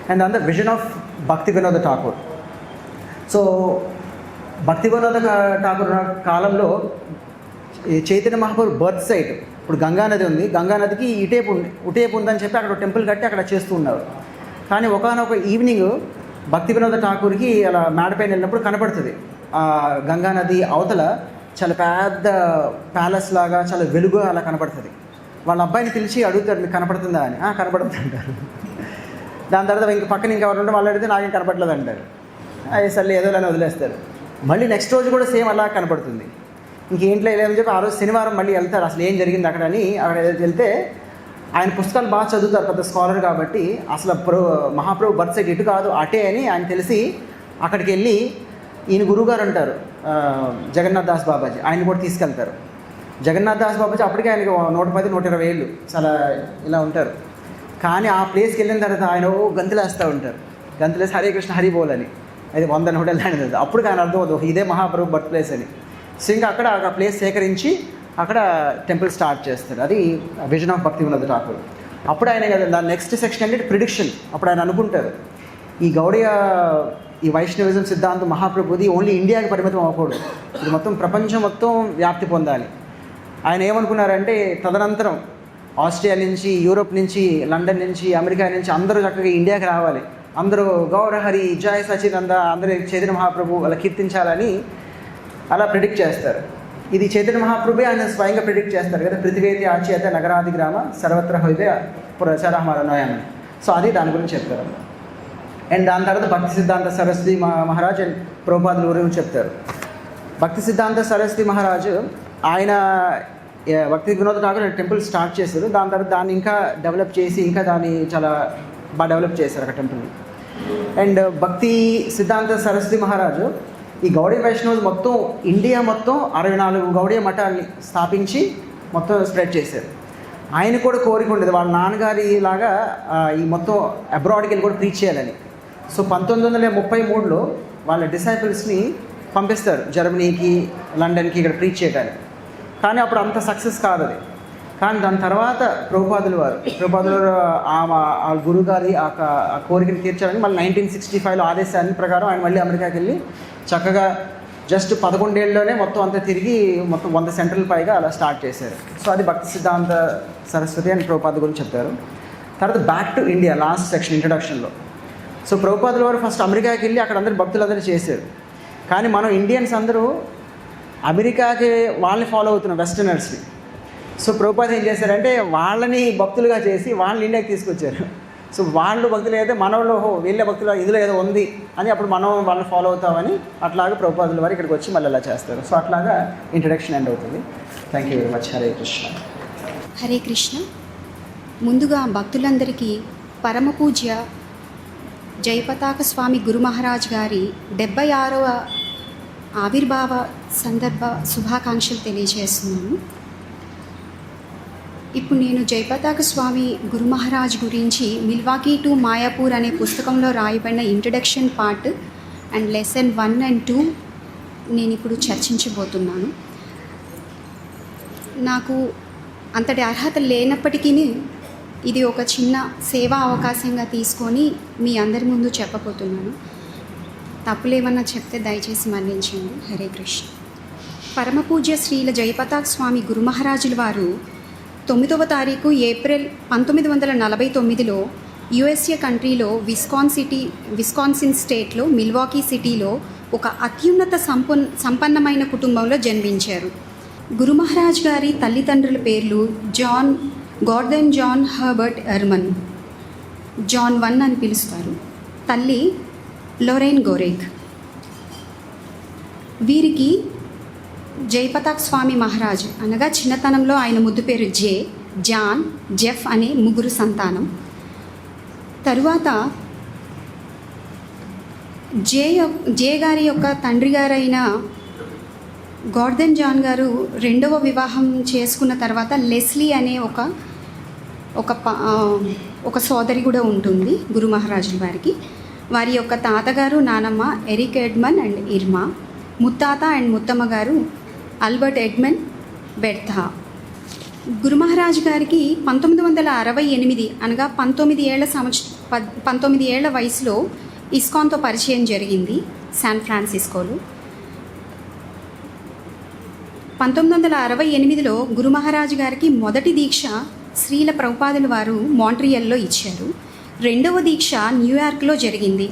And దాని vision of భక్తి వినోద ఠాకూర్. సో భక్తి వినోద ఠాకూర్ కాలంలో ఈ చైతన్య మహాప్రభు బర్త్ సైట్, ఇప్పుడు గంగా నది ఉంది, గంగా నదికి ఇటేపు ఉందని చెప్పి అక్కడ టెంపుల్ కట్టి అక్కడ చేస్తూ ఉన్నారు. కానీ ఒకనొక ఈవినింగ్ భక్తి వినోద ఠాకూర్కి అలా మేడపైన వెళ్ళినప్పుడు కనపడుతుంది ఆ గంగా నది అవతల చాలా పెద్ద ప్యాలెస్ లాగా చాలా వెలుగు అలా కనపడుతుంది. వాళ్ళ అబ్బాయిని పిలిచి అడుగుతారు, మీకు కనపడుతుందా అని. కనపడుతుంది అంటారు. దాని తర్వాత ఇంక పక్కన ఇంకెవరు ఉంటే వాళ్ళు అడిగితే నాకేం కనపడలేదు అంటారు. సర్లే ఏదో అని వదిలేస్తారు. మళ్ళీ నెక్స్ట్ రోజు కూడా సేమ్ అలా కనపడుతుంది. ఇంకేంట్లో వెళ్ళామని చెప్పి ఆ రోజు శనివారం మళ్ళీ వెళ్తారు, అసలు ఏం జరిగింది అక్కడ అని. అక్కడ వెళ్తే ఆయన పుస్తకాలు బాగా చదువుతారు, పెద్ద స్కాలర్ కాబట్టి. అసలు మహాప్రభు బర్త్ సైట్ ఇటు కాదు అటే అని ఆయన తెలిసి అక్కడికి వెళ్ళి ఈయన గురువుగారు అంటారు జగన్నాథ్ దాస్ బాబాజీ, ఆయన కూడా తీసుకెళ్తారు. జగన్నాథ్ దాస్ బాబాజీ అప్పటికే ఆయనకి 110-120 ఏళ్ళు చాలా ఇలా ఉంటారు. కానీ ఆ ప్లేస్కి వెళ్ళిన తర్వాత ఆయన గంతులేస్తూ ఉంటారు. గంతులేసి హరే కృష్ణ హరి బోల్ అని, అది 100 హోటల్ అనేది. అప్పుడు ఆయన అర్థం అవుతుంది ఇదే మహాప్రభు బర్త్ ప్లేస్ అని. సో ఇంకా అక్కడ ఆ ప్లేస్ సేకరించి అక్కడ టెంపుల్ స్టార్ట్ చేస్తారు. అది విజన్ ఆఫ్ భక్తి వినోద ఠాకూర్. అప్పుడు ఆయన కదా దాని నెక్స్ట్ సెక్షన్ అంటే ప్రిడిక్షన్. అప్పుడు ఆయన అనుకుంటారు ఈ గౌడియ ఈ వైష్ణవిజం సిద్ధాంతం మహాప్రభుది ఓన్లీ ఇండియాకి పరిమితం అవ్వకూడదు, ఇది మొత్తం ప్రపంచం మొత్తం వ్యాప్తి పొందాలి. ఆయన ఏమనుకున్నారంటే తదనంతరం ఆస్ట్రేలియా నుంచి, యూరోప్ నుంచి, లండన్ నుంచి, అమెరికా నుంచి అందరూ చక్కగా ఇండియాకి రావాలి, అందరూ గౌరహరి జయ సచినంద అందరూ చైతన్య మహాప్రభు అలా కీర్తించాలని అలా ప్రిడిక్ట్ చేస్తారు. ఇది చైతన్య మహాప్రభు ఆయన స్వయంగా ప్రిడిక్ట్ చేస్తారు కదా, పృథివేతి ఆచ్యత నగరాది గ్రామ సర్వత్ర హైతే ప్రచారమరణయాన్ని. సో అది దాని గురించి చెప్తారు. అండ్ దాని తర్వాత భక్తి సిద్ధాంత సరస్వతి మహారాజ్ అండ్ ప్రభుపాదుల గురించి చెప్తారు. భక్తి సిద్ధాంత సరస్వతి మహారాజు ఆయన భక్తి వినోద ఠాకూర్ టెంపుల్ స్టార్ట్ చేశారు. దాని తర్వాత దాన్ని ఇంకా డెవలప్ చేసి ఇంకా దాన్ని చాలా బాగా డెవలప్ చేశారు అక్కడ టెంపుల్ని. అండ్ భక్తి సిద్ధాంత సరస్వతి మహారాజు ఈ గౌడీ వైష్ణవులు మొత్తం ఇండియా మొత్తం 64 గౌడీయ మఠాన్ని స్థాపించి మొత్తం స్ప్రెడ్ చేశారు. ఆయన కూడా కోరిక ఉండేది వాళ్ళ నాన్నగారి లాగా ఈ మొత్తం అబ్రాడ్కి వెళ్ళి కూడా ప్రీచ్ చేయాలని. సో 1933లో వాళ్ళ డిసైపుల్స్ని పంపిస్తారు జర్మనీకి, లండన్కి ఇక్కడ ప్రీచ్ చేయడానికి. కానీ అప్పుడు అంత సక్సెస్ కాదు అది. కానీ దాని తర్వాత ప్రభుపాదుల వారు ఆ గురుగారి ఆ కోరికను తీర్చాలని మళ్ళీ 1965లో ఆదేశాన్ని ప్రకారం ఆయన మళ్ళీ అమెరికాకి వెళ్ళి చక్కగా జస్ట్ 11 ఏళ్ళలోనే మొత్తం అంతా తిరిగి మొత్తం 100 సెంటర్ల పైగా అలా స్టార్ట్ చేశారు. సో అది భక్తి సిద్ధాంత సరస్వతి అని ప్రభుపాద గురించి చెప్తారు. తర్వాత back to India last section ఇంట్రడక్షన్లో. సో ప్రభుపాదుల వారు ఫస్ట్ అమెరికాకి వెళ్ళి అక్కడ అందరు భక్తులందరూ చేశారు. కానీ మనం ఇండియన్స్ అందరూ అమెరికాకి వాళ్ళని ఫాలో అవుతున్నాం, వెస్టర్నర్స్ని. సో ప్రభుపాద ఏం చేశారంటే వాళ్ళని భక్తులుగా చేసి వాళ్ళని ఇండియాకి తీసుకొచ్చారు. సో వాళ్ళు భక్తులు అయితే మనలో వీళ్ళ భక్తులు ఇందులో ఏదో ఉంది అని అప్పుడు మనం వాళ్ళని ఫాలో అవుతామని అట్లాగా ప్రభుపాదుల వారు ఇక్కడికి వచ్చి మళ్ళీ అలా చేస్తారు. సో అట్లాగా ఇంట్రడక్షన్ ఎండ్ అవుతుంది. Thank you very much. Hare Krishna. Hare Krishna. ముందుగా భక్తులందరికీ పరమ పూజ్య జయపతాక స్వామి గురు మహారాజ్ గారి 76వ ఆవిర్భావ సందర్భ శుభాకాంక్షలు తెలియజేస్తున్నాను. ఇప్పుడు నేను జయపతాక స్వామి గురు మహారాజ్ గురించి మిల్వాకీ టు మాయాపూర్ అనే పుస్తకంలో రాయబడిన introduction part and lesson 1 and 2 నేను ఇప్పుడు చర్చించబోతున్నాను. నాకు అంతటి అర్హత లేనప్పటికీ ఇది ఒక చిన్న సేవా అవకాశంగా తీసుకొని మీ అందరి ముందు చెప్పబోతున్నాను. తప్పులేమన్నా చెప్తే దయచేసి మన్నించండి. హరే కృష్ణ. పరమపూజ్య శ్రీల జయపతాక స్వామి గురు మహారాజుల వారు 9వ తారీఖు ఏప్రిల్ 1949లో యుఎస్ఏ కంట్రీలో విస్కాన్సిన్ స్టేట్లో మిల్వాకీ సిటీలో ఒక అత్యున్నత సంపన్నమైన కుటుంబంలో జన్మించారు. గురు మహారాజ్ గారి తల్లిదండ్రుల పేర్లు గార్డన్ జాన్ హర్బర్ట్ ఎర్మన్, జాన్ 1 అని పిలుస్తారు. తల్లి లోరెన్ గోరేక్. వీరికి జయపతాక్ స్వామి మహారాజ్ అనగా చిన్నతనంలో ఆయన ముద్దు పేరు జాన్, జెఫ్ అనే 3 సంతానం. తరువాత జే గారి యొక్క తండ్రి గారైన గార్డన్ జాన్ గారు 2వ వివాహం చేసుకున్న తర్వాత లెస్లీ అనే ఒక సోదరి కూడా ఉంటుంది గురు మహారాజుల వారికి. వారి యొక్క తాతగారు నానమ్మ ఎరిక్ ఎడ్మన్ అండ్ ఇర్మా, ముత్తాత అండ్ ముత్తమ్మ గారు ఆల్బర్ట్ ఎడ్మన్ బెర్థా. గురు మహారాజ్ గారికి 1968 అనగా 19 ఏళ్ల 19 ఏళ్ల వయసులో ఇస్కాన్తో పరిచయం జరిగింది శాన్ ఫ్రాన్సిస్కోలో. 1968లో గురు మహారాజ్ గారికి మొదటి దీక్ష శ్రీల ప్రభుపాదుల వారు మాంట్రియల్లో ఇచ్చారు. రెండవ దీక్ష న్యూయార్క్లో జరిగింది.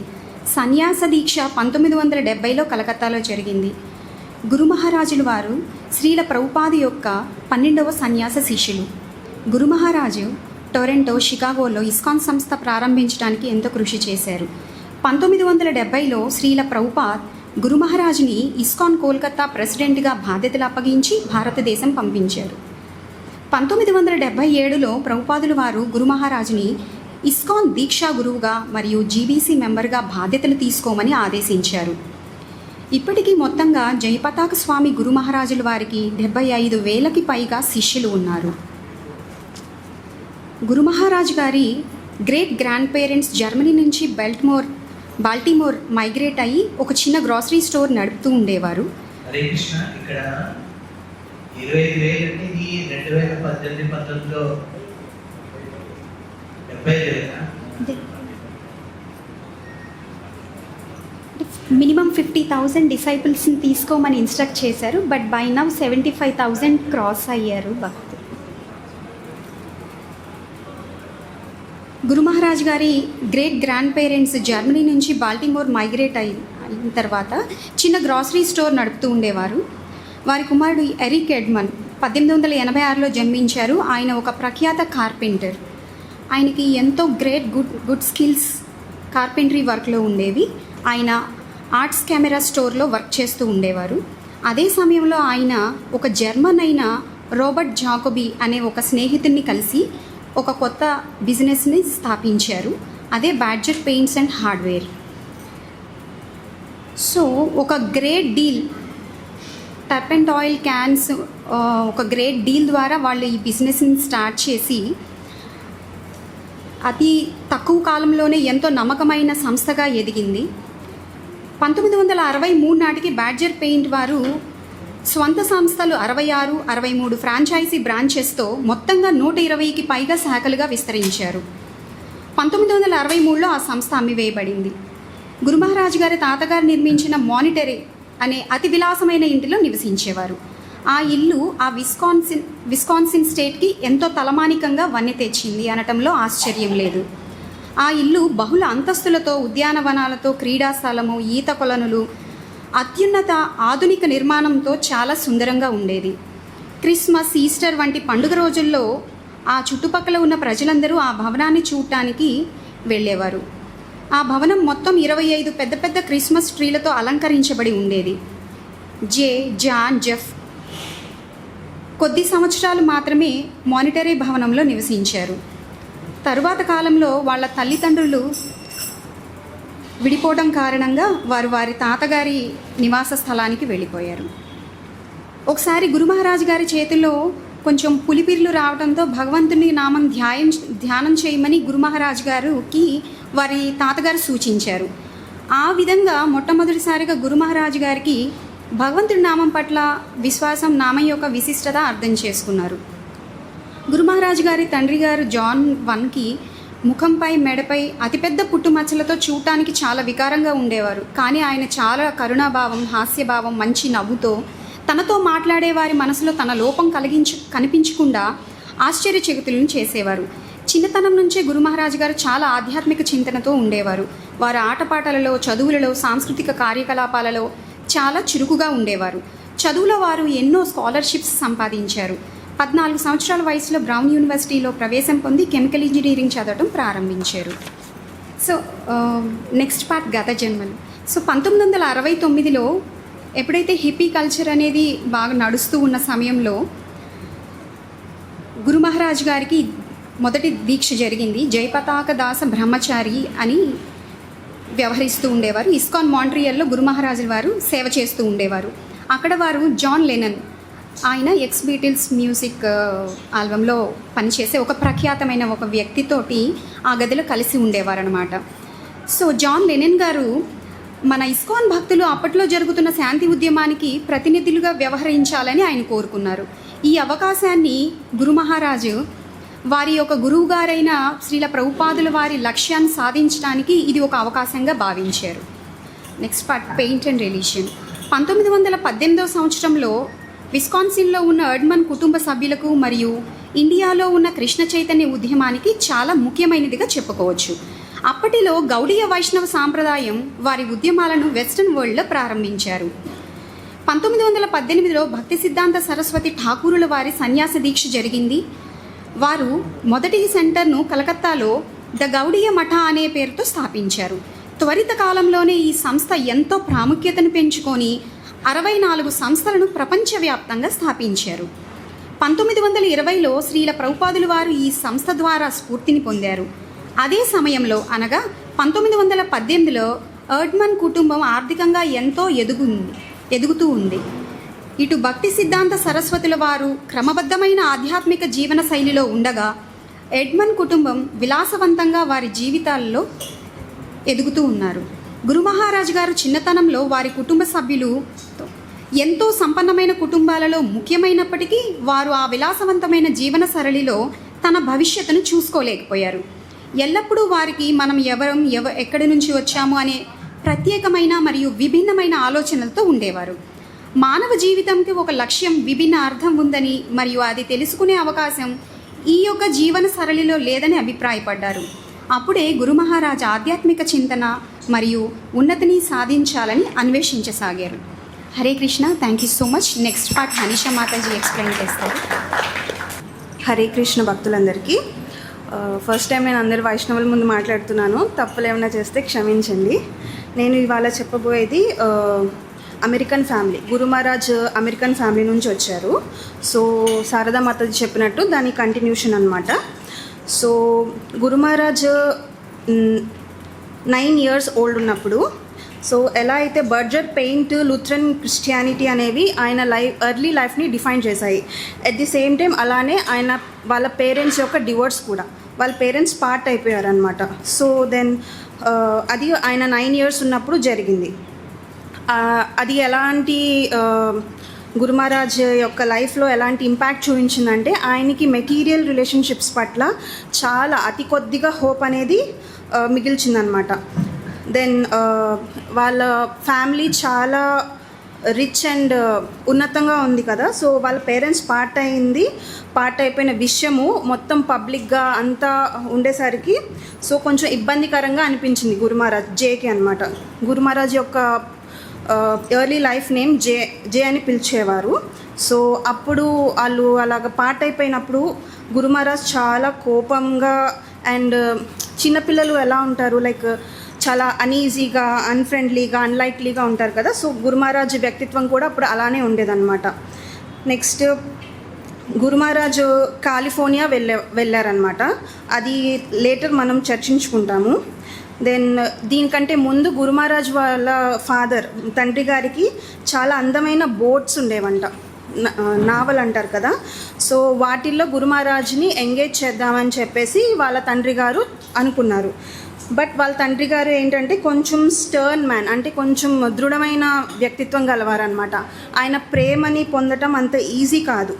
సన్యాస దీక్ష 1970లో కలకత్తాలో జరిగింది. గురు మహారాజుల వారు శ్రీల ప్రభుపాదు యొక్క 12వ సన్యాస శిష్యులు. గురు మహారాజు టొరంటో, షికాగోలో ఇస్కాన్ సంస్థ ప్రారంభించడానికి ఎంతో కృషి చేశారు. 1970లో శ్రీల ప్రభుపాద్ గురు మహారాజుని ఇస్కాన్ కోల్కతా ప్రెసిడెంట్గా బాధ్యతలు అప్పగించి భారతదేశం పంపించారు. 1977లో ప్రభుపాదుల వారు గురు మహారాజుని ఇస్కాన్ దీక్షా గురువుగా మరియు జీబీసీ మెంబర్గా బాధ్యతలు తీసుకోమని ఆదేశించారు. ఇప్పటికీ మొత్తంగా జయపతాక స్వామి గురు మహారాజుల వారికి 75,000కి పైగా శిష్యులు ఉన్నారు. గురు మహారాజ్ గారి గ్రేట్ గ్రాండ్ పేరెంట్స్ జర్మనీ నుంచి బాల్టిమోర్ మైగ్రేట్ అయ్యి ఒక చిన్న గ్రాసరీ స్టోర్ నడుపుతూ ఉండేవారు. హరే కృష్ణ. ఇక్కడ 25,000 అంటే ఈ 2018-19లో 70,000 మినిమం 50,000 డిసైపుల్స్ని తీసుకోమని ఇన్స్ట్రక్ట్ చేశారు. బట్ బై నౌ 75,000 క్రాస్ అయ్యారు భక్తులు. గురు మహారాజ్ గారి గ్రేట్ గ్రాండ్ పేరెంట్స్ జర్మనీ నుంచి బాల్టిమోర్ మైగ్రేట్ అయిన తర్వాత చిన్న గ్రాసరీ స్టోర్ నడుపుతూ ఉండేవారు. వారి కుమారుడు ఎరిక్ ఎడ్మన్ 1886లో జన్మించారు. ఆయన ఒక ప్రఖ్యాత కార్పెంటర్. ఆయనకి ఎంతో గ్రేట్ గుడ్ స్కిల్స్ కార్పెంటరీ వర్క్లో ఉండేవి. ఆయన ఆర్ట్స్ కెమెరా స్టోర్లో వర్క్ చేస్తూ ఉండేవారు. అదే సమయంలో ఆయన ఒక జర్మన్ అయిన రాబర్ట్ జాకోబీ అనే ఒక స్నేహితుడిని కలిసి ఒక కొత్త బిజినెస్ని స్థాపించారు. అదే Badger paints and hardware. So ఒక great deal, turpentine oil cans, ఒక గ్రేట్ డీల్ ద్వారా వాళ్ళు ఈ బిజినెస్ని స్టార్ట్ చేసి అతి తక్కువ కాలంలోనే ఎంతో నమ్మకమైన సంస్థగా ఎదిగింది. 1963 నాటికి బ్యాడ్జర్ పెయింట్ వారు స్వంత సంస్థలు 66, 63 ఫ్రాంచైజీ బ్రాంచెస్తో మొత్తంగా 120కి పైగా శాఖలుగా విస్తరించారు. 1963లో ఆ సంస్థ అమ్మివేయబడింది. గురు మహారాజ్ గారి తాతగారు నిర్మించిన మానిటరీ అనే అతి విలాసమైన ఇంటిలో నివసించేవారు. ఆ ఇల్లు ఆ విస్కాన్సిన్ స్టేట్కి ఎంతో తలమానికంగా వన్నె తెచ్చింది అనటంలో ఆశ్చర్యం లేదు. ఆ ఇల్లు బహుళ అంతస్తులతో, ఉద్యానవనాలతో, క్రీడాస్థలము, ఈత కొలనులు, అత్యున్నత ఆధునిక నిర్మాణంతో చాలా సుందరంగా ఉండేది. క్రిస్మస్, ఈస్టర్ వంటి పండుగ రోజుల్లో ఆ చుట్టుపక్కల ఉన్న ప్రజలందరూ ఆ భవనాన్ని చూడటానికి వెళ్ళేవారు. ఆ భవనం మొత్తం 25 పెద్ద పెద్ద క్రిస్మస్ ట్రీలతో అలంకరించబడి ఉండేది. జాన్ జెఫ్ కొద్ది సంవత్సరాలు మాత్రమే మానిటరీ భవనంలో నివసించారు. తరువాత కాలంలో వాళ్ళ తల్లిదండ్రులు విడిపోవడం కారణంగా వారు వారి తాతగారి నివాస స్థలానికి వెళ్ళిపోయారు. ఒకసారి గురు మహారాజ్ గారి చేతిలో కొంచెం పులిపిర్లు రావడంతో భగవంతుని నామం ధ్యానం చేయమని గురు మహారాజ్ గారికి వారి తాతగారు సూచించారు. ఆ విధంగా మొట్టమొదటిసారిగా గురు మహారాజ్ గారికి భగవంతుడి నామం పట్ల విశ్వాసం, నామం యొక్క విశిష్టత అర్థం చేసుకున్నారు. గురు మహారాజ్ గారి తండ్రి గారు జాన్ 1కి ముఖంపై, మెడపై అతిపెద్ద పుట్టుమచ్చలతో చూడటానికి చాలా వికారంగా ఉండేవారు. కానీ ఆయన చాలా కరుణాభావం, హాస్యభావం, మంచి నవ్వుతో తనతో మాట్లాడే వారి మనసులో తన లోపం కనిపించకుండా ఆశ్చర్యచకితులను చేసేవారు. చిన్నతనం నుంచే గురు మహారాజ్ గారు చాలా ఆధ్యాత్మిక చింతనతో ఉండేవారు. వారు ఆటపాటలలో, చదువులలో, సాంస్కృతిక కార్యకలాపాలలో చాలా చురుకుగా ఉండేవారు. చదువులో వారు ఎన్నో స్కాలర్షిప్స్ సంపాదించారు. 14 సంవత్సరాల వయసులో బ్రౌన్ యూనివర్సిటీలో ప్రవేశం పొంది కెమికల్ ఇంజనీరింగ్ చదవటం ప్రారంభించారు. సో నెక్స్ట్ పార్ట్ గత జన్మలు. సో 1969లో ఎప్పుడైతే హిప్పీ కల్చర్ అనేది బాగా నడుస్తూ ఉన్న సమయంలో గురు మహారాజ్ గారికి మొదటి దీక్ష జరిగింది. జయపతాక దాస బ్రహ్మచారి అని వ్యవహరిస్తూ ఉండేవారు. ఇస్కాన్ మాంట్రియల్లో గురు మహారాజుల వారు సేవ చేస్తూ ఉండేవారు. అక్కడ వారు జాన్ లెనన్, ఆయన ఎక్స్ బీటిల్స్ మ్యూజిక్ ఆల్బంలో పనిచేసే ఒక ప్రఖ్యాతమైన ఒక వ్యక్తితోటి ఆ గదిలో కలిసి ఉండేవారనమాట. సో జాన్ లెనన్ గారు మన ఇస్కాన్ భక్తులు అప్పట్లో జరుగుతున్న శాంతి ఉద్యమానికి ప్రతినిధులుగా వ్యవహరించాలని ఆయన కోరుకున్నారు. ఈ అవకాశాన్ని గురు మహారాజు వారి యొక్క గురువు గారైన శ్రీల ప్రభుపాదుల వారి లక్ష్యాన్ని సాధించడానికి ఇది ఒక అవకాశంగా భావించారు. Next part, paint and religion. 1918 సంవత్సరంలో విస్కాన్సిన్లో ఉన్న ఎడ్మన్ కుటుంబ సభ్యులకు మరియు ఇండియాలో ఉన్న కృష్ణ చైతన్య ఉద్యమానికి చాలా ముఖ్యమైనదిగా చెప్పుకోవచ్చు. అప్పటిలో గౌడీయ వైష్ణవ సాంప్రదాయం వారి ఉద్యమాలను వెస్ట్రన్ వరల్డ్లో ప్రారంభించారు. 1918లో భక్తి సిద్ధాంత సరస్వతి ఠాకూరుల వారి సన్యాస దీక్ష జరిగింది. వారు మొదటి సెంటర్ను కలకత్తాలో ద గౌడీయ మఠ అనే పేరుతో స్థాపించారు. త్వరిత కాలంలోనే ఈ సంస్థ ఎంతో ప్రాముఖ్యతను పెంచుకొని 64 సంస్థలను ప్రపంచవ్యాప్తంగా స్థాపించారు. 1920లో శ్రీల ప్రభుపాదుల వారు ఈ సంస్థ ద్వారా స్ఫూర్తిని పొందారు. అదే సమయంలో అనగా 1918లో ఎడ్మన్ కుటుంబం ఆర్థికంగా ఎంతో ఎదుగుతూ ఉంది. ఇటు భక్తి సిద్ధాంత సరస్వతుల వారు క్రమబద్ధమైన ఆధ్యాత్మిక జీవన శైలిలో ఉండగా, ఎడ్మన్ కుటుంబం విలాసవంతంగా వారి జీవితాల్లో ఎదుగుతూ ఉన్నారు. గురు మహారాజ్ గారు చిన్నతనంలో వారి కుటుంబ సభ్యులు ఎంతో సంపన్నమైన కుటుంబాలలో ముఖ్యమైనప్పటికీ వారు ఆ విలాసవంతమైన జీవన సరళిలో తన భవిష్యత్తును చూసుకోలేకపోయారు. ఎల్లప్పుడూ వారికి మనం ఎక్కడి నుంచి వచ్చాము అనే ప్రత్యేకమైన మరియు విభిన్నమైన ఆలోచనలతో ఉండేవారు. మానవ జీవితంకి ఒక లక్ష్యం, విభిన్న అర్థం ఉందని మరియు అది తెలుసుకునే అవకాశం ఈ యొక్క జీవన సరళిలో లేదని అభిప్రాయపడ్డారు. అప్పుడే గురు మహారాజ్ ఆధ్యాత్మిక చింతన మరియు ఉన్నతిని సాధించాలని అన్వేషించసాగారు. Hare Krishna. Thank you so much. Next part Hanisha mataji explain చేస్తారు. హరే కృష్ణ భక్తులందరికీ. ఫస్ట్ టైం నేను అందరు వైష్ణవుల ముందు మాట్లాడుతున్నాను. తప్పులు ఏమైనా చేస్తే క్షమించండి. నేను ఇవాళ చెప్పబోయేది అమెరికన్ ఫ్యామిలీ. గురు మహారాజ్ అమెరికన్ ఫ్యామిలీ నుంచి వచ్చారు. సో శారదా మాతాజీ చెప్పినట్టు దాని కంటిన్యూషన్ అనమాట. సో గురు మహారాజ్ 9 years ఓల్డ్ ఉన్నప్పుడు, సో ఎలా అయితే బర్జర్, పెయింట్, లూథరన్ క్రిస్టియానిటీ అనేవి ఆయన ఎర్లీ లైఫ్ని డిఫైన్ చేశాయి. అట్ ది సేమ్ టైం అలానే వాళ్ళ పేరెంట్స్ యొక్క డివోర్స్ కూడా, వాళ్ళ పేరెంట్స్ పార్ట్ అయిపోయారనమాట. సో దెన్ అది ఆయన 9 years ఉన్నప్పుడు జరిగింది. అది ఎలాంటి గురు మహారాజ్ యొక్క లైఫ్లో ఎలాంటి ఇంపాక్ట్ చూపించిందంటే, ఆయనకి మెటీరియల్ రిలేషన్షిప్స్ పట్ల చాలా అతి కొద్దిగా హోప్ అనేది మిగిల్చిందనమాట. దెన్ వాళ్ళ ఫ్యామిలీ చాలా రిచ్ అండ్ ఉన్నతంగా ఉంది కదా. సో వాళ్ళ పేరెంట్స్ పార్ట్ అయిపోయిన విషయము మొత్తం పబ్లిక్గా అంతా ఉండేసరికి సో కొంచెం ఇబ్బందికరంగా అనిపించింది గురు మహారాజ్ జేకి అనమాట. గురు మహారాజ్ యొక్క ఎర్లీ లైఫ్ నేమ్ జే అని పిలిచేవారు. సో అప్పుడు వాళ్ళు అలాగ పార్ట్ అయిపోయినప్పుడు గురు మహారాజ్ చాలా కోపంగా, అండ్ చిన్నపిల్లలు ఎలా ఉంటారు, లైక్ చాలా అనీజీగా, అన్ఫ్రెండ్లీగా, అన్లైక్లీగా ఉంటారు కదా. సో గురు మహారాజ్ వ్యక్తిత్వం కూడా అప్పుడు అలానే ఉండేదన్నమాట. నెక్స్ట్ గురు మహారాజు కాలిఫోర్నియా వెళ్ళారనమాట. అది లేటర్ మనం చర్చించుకుంటాము. దెన్ దీనికంటే ముందు గురు మహారాజ్ వాళ్ళ తండ్రి గారికి చాలా అందమైన బోట్స్ ఉండేవంట, నావల్ అంటారు కదా. సో వాటిల్లో గురు మహారాజ్ని ఎంగేజ్ చేద్దామని చెప్పేసి వాళ్ళ తండ్రి గారు అనుకున్నారు. బట్ వాళ్ళ తండ్రి గారు ఏంటంటే కొంచెం స్టర్న్ మ్యాన్, అంటే కొంచెం దృఢమైన వ్యక్తిత్వం గలవారనమాట. ఆయన ప్రేమని పొందటం అంత ఈజీ కాదు.